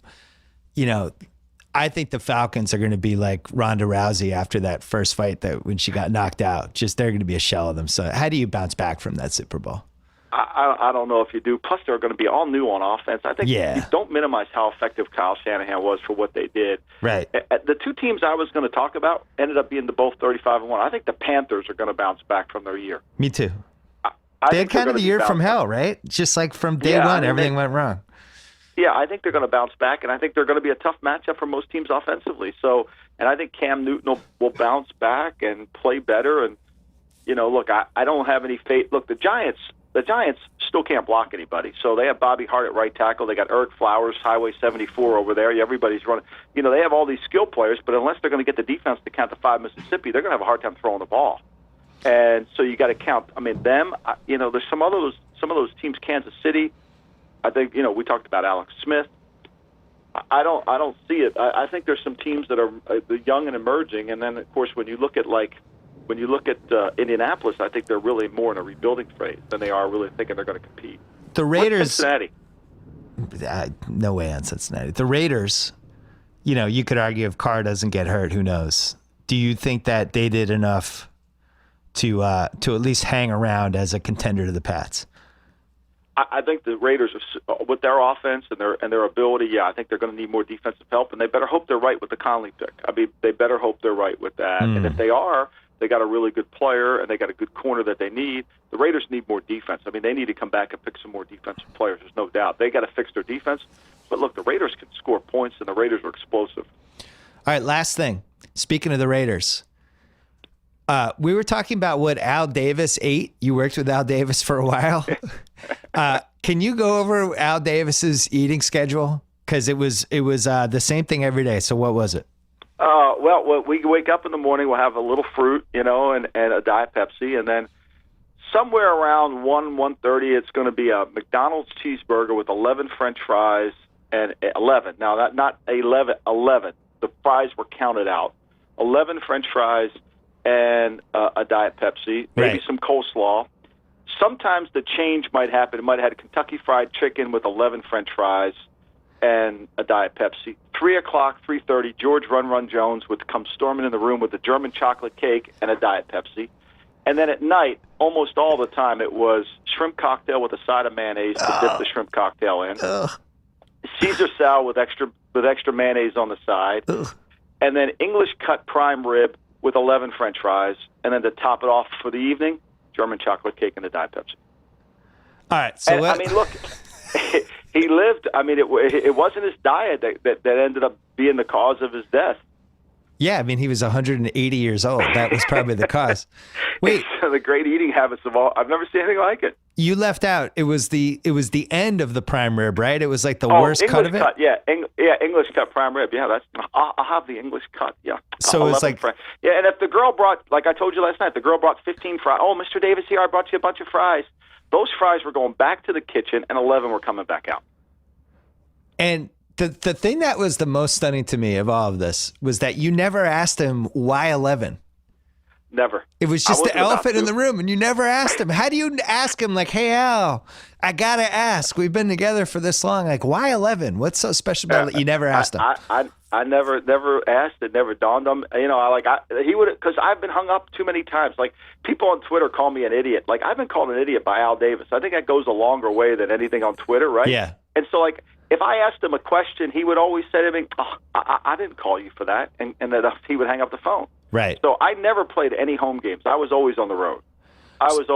I think the Falcons are going to be like Ronda Rousey after that first fight that when she got knocked out. Just they're going to be a shell of them. So how do you bounce back from that Super Bowl? I don't know if you do. Plus, they're going to be all new on offense. I think you don't minimize how effective Kyle Shanahan was for what they did. Right. The two teams I was going to talk about ended up being both 35-1. I think the Panthers are going to bounce back from their year. Me too. I they had think they're kind of gonna the be year from bounced hell, back. right? Just like from day one, everything went wrong. Yeah, I think they're going to bounce back, and I think they're going to be a tough matchup for most teams offensively. So, and I think Cam Newton will bounce back and play better. And look, I don't have any faith. Look, the Giants still can't block anybody. So they have Bobby Hart at right tackle. They got Eric Flowers, Highway 74 over there. Everybody's running. They have all these skill players, but unless they're going to get the defense to count to 5 Mississippi, they're going to have a hard time throwing the ball. And so you got to count. I mean, them. There's some of those teams. Kansas City. I think we talked about Alex Smith. I don't see it. I think there's some teams that are young and emerging, and then of course when you look at Indianapolis, I think they're really more in a rebuilding phase than they are really thinking they're going to compete. The Raiders. Cincinnati. No way on Cincinnati. The Raiders. You could argue if Carr doesn't get hurt, who knows? Do you think that they did enough to at least hang around as a contender to the Pats? I think the Raiders, with their offense and their ability, I think they're going to need more defensive help, and they better hope they're right with the Conley pick. I mean, they better hope they're right with that. And if they are, they got a really good player, and they got a good corner that they need. The Raiders need more defense. I mean, they need to come back and pick some more defensive players. There's no doubt. They got to fix their defense. But look, the Raiders can score points, and the Raiders are explosive. All right, last thing. Speaking of the Raiders, we were talking about what Al Davis ate. You worked with Al Davis for a while. Can you go over Al Davis's eating schedule? Because it was the same thing every day. So what was it? Well, we wake up in the morning, we'll have a little fruit, and a Diet Pepsi, and then somewhere around 1:30, it's going to be a McDonald's cheeseburger with 11 French fries and 11. Now, not 11. The fries were counted out. 11 French fries and a Diet Pepsi, maybe some coleslaw. Sometimes the change might happen. It might have had Kentucky Fried Chicken with 11 French fries and a Diet Pepsi. 3 o'clock, 3:30, George Run Jones would come storming in the room with a German chocolate cake and a Diet Pepsi. And then at night, almost all the time, it was shrimp cocktail with a side of mayonnaise to dip the shrimp cocktail in. Caesar salad with extra mayonnaise on the side. And then English cut prime rib with 11 French fries. And then to top it off for the evening, German chocolate cake and a Diet Pepsi. All right. So I mean, look, he lived. I mean, it wasn't his diet that ended up being the cause of his death. Yeah, I mean, he was 180 years old. That was probably the cause. Wait, the great eating habits of all. I've never seen anything like it. You left out. It was the end of the prime rib, right? It was like the worst English cut of it. English cut prime rib. Yeah, I'll have the English cut. Yeah. So it's like and if the girl brought, like I told you last night, the girl brought 15 fries. Oh, Mr. Davis, here I brought you a bunch of fries. Those fries were going back to the kitchen, and 11 were coming back out. And the thing that was the most stunning to me of all of this was that you never asked him why 11. Never. It was just the elephant in the room, and you never asked him. How do you ask him, like, hey, Al, I got to ask. We've been together for this long. Like, why 11? What's so special about it? You never asked him. I never asked. It never dawned on me. He would, because I've been hung up too many times. Like, people on Twitter call me an idiot. Like, I've been called an idiot by Al Davis. I think that goes a longer way than anything on Twitter, right? Yeah. And so, like, if I asked him a question, he would always say to me, I didn't call you for that. And then he would hang up the phone. Right. So I never played any home games. I was always on the road. I was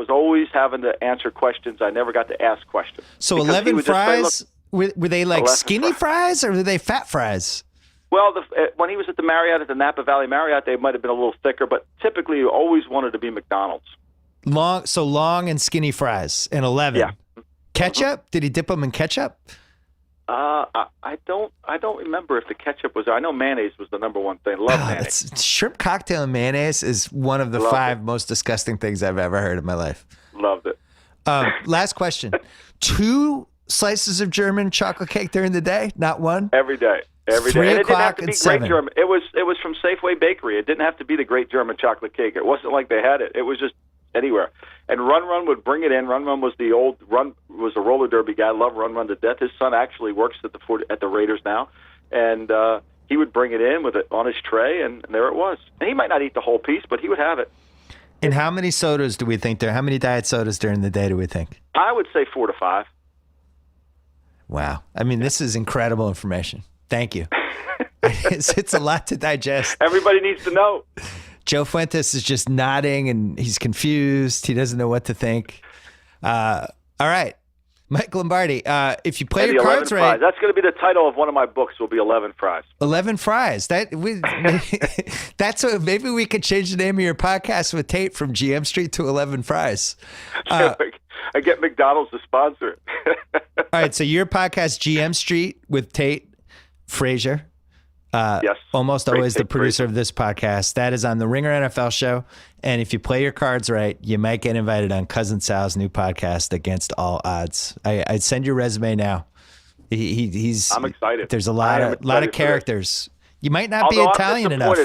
always having to answer questions. I never got to ask questions. So 11 fries, were they like skinny fries or were they fat fries? Well, when he was at the Marriott, at the Napa Valley Marriott, they might have been a little thicker, but typically you always wanted to be McDonald's. Long and skinny fries and 11. Yeah. Ketchup? Did he dip them in ketchup? I don't remember if the ketchup was. I know mayonnaise was the number one thing. Love mayonnaise. Shrimp cocktail and mayonnaise is one of the five most disgusting things I've ever heard in my life. Loved it. Last question. 2 slices of German chocolate cake during the day, not one? Every day. 3 And it didn't have o'clock to and be 7. great German. It was from Safeway Bakery. It didn't have to be the great German chocolate cake. It wasn't like they had it. It was just anywhere. And Run would bring it in. Run was was a roller derby guy. Loved Run to death. His son actually works at the Raiders now, and he would bring it in with it on his tray, and there it was. And he might not eat the whole piece, but he would have it. And how many sodas do we think there? How many diet sodas during the day do we think? I would say 4 to 5. Wow. I mean, this is incredible information. Thank you. It's a lot to digest. Everybody needs to know. Joe Fuentes is just nodding and he's confused. He doesn't know what to think. All right. Mike Lombardi, if you play your cards right. That's going to be the title of one of my books, will be 11 Fries. 11 Fries. Maybe we could change the name of your podcast with Tate from GM Street to 11 Fries. I get McDonald's to sponsor it. All right. So your podcast, GM Street with Tate Frazier. Yes. Almost always the producer of this podcast. That is on the Ringer NFL show. And if you play your cards right, you might get invited on Cousin Sal's new podcast, Against All Odds. I'd send your resume now. I'm excited. There's a lot of characters. You might not be Italian enough.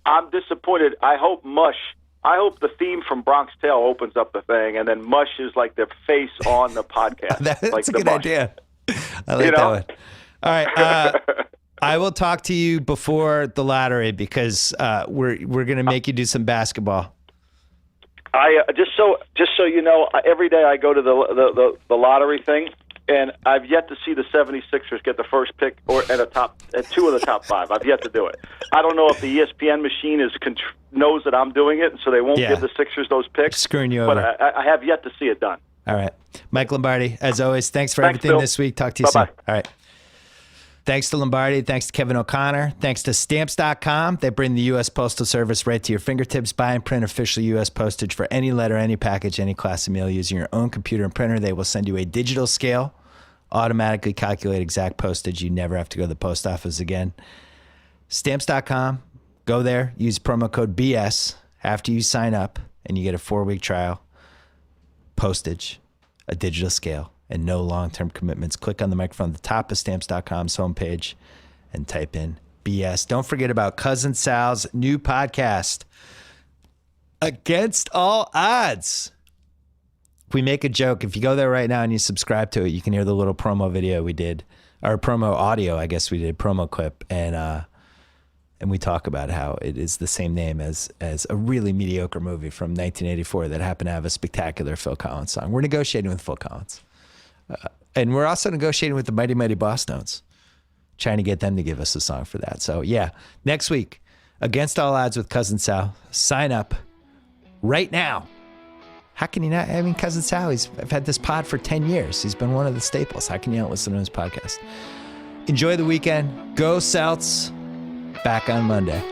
I'm disappointed. I hope the theme from Bronx Tale opens up the thing, and then Mush is like the face on the podcast. That's like a good idea. I like that one. All right. I will talk to you before the lottery because we're going to make you do some basketball. I just so you know, every day I go to the lottery thing, and I've yet to see the 76ers get the first pick or at 2 of the top 5. I've yet to do it. I don't know if the ESPN machine knows that I'm doing it, so they won't give the Sixers those picks. Screwing you over. But I have yet to see it done. All right. Mike Lombardi, as always, thanks for everything Bill. this week. Talk to you soon. Bye-bye. All right. Thanks to Lombardi. Thanks to Kevin O'Connor. Thanks to Stamps.com. They bring the U.S. Postal Service right to your fingertips. Buy and print official U.S. postage for any letter, any package, any class of mail using your own computer and printer. They will send you a digital scale, automatically calculate exact postage. You never have to go to the post office again. Stamps.com. Go there. Use promo code BS after you sign up, and you get a 4-week trial. Postage, a digital scale, and no long-term commitments. Click on the microphone at the top of Stamps.com's homepage and type in BS. Don't forget about Cousin Sal's new podcast, Against All Odds. We make a joke. If you go there right now and you subscribe to it, you can hear the little promo video we did, or promo audio, I guess we did, promo clip, and we talk about how it is the same name as a really mediocre movie from 1984 that happened to have a spectacular Phil Collins song. We're negotiating with Phil Collins. And we're also negotiating with the Mighty Mighty Boss Notes, trying to get them to give us a song for that. So, yeah, next week, Against All Odds with Cousin Sal. Sign up right now. How can you not? I mean, Cousin Sal, I've had this pod for 10 years. He's been one of the staples. How can you not listen to his podcast? Enjoy the weekend. Go Celts. Back on Monday.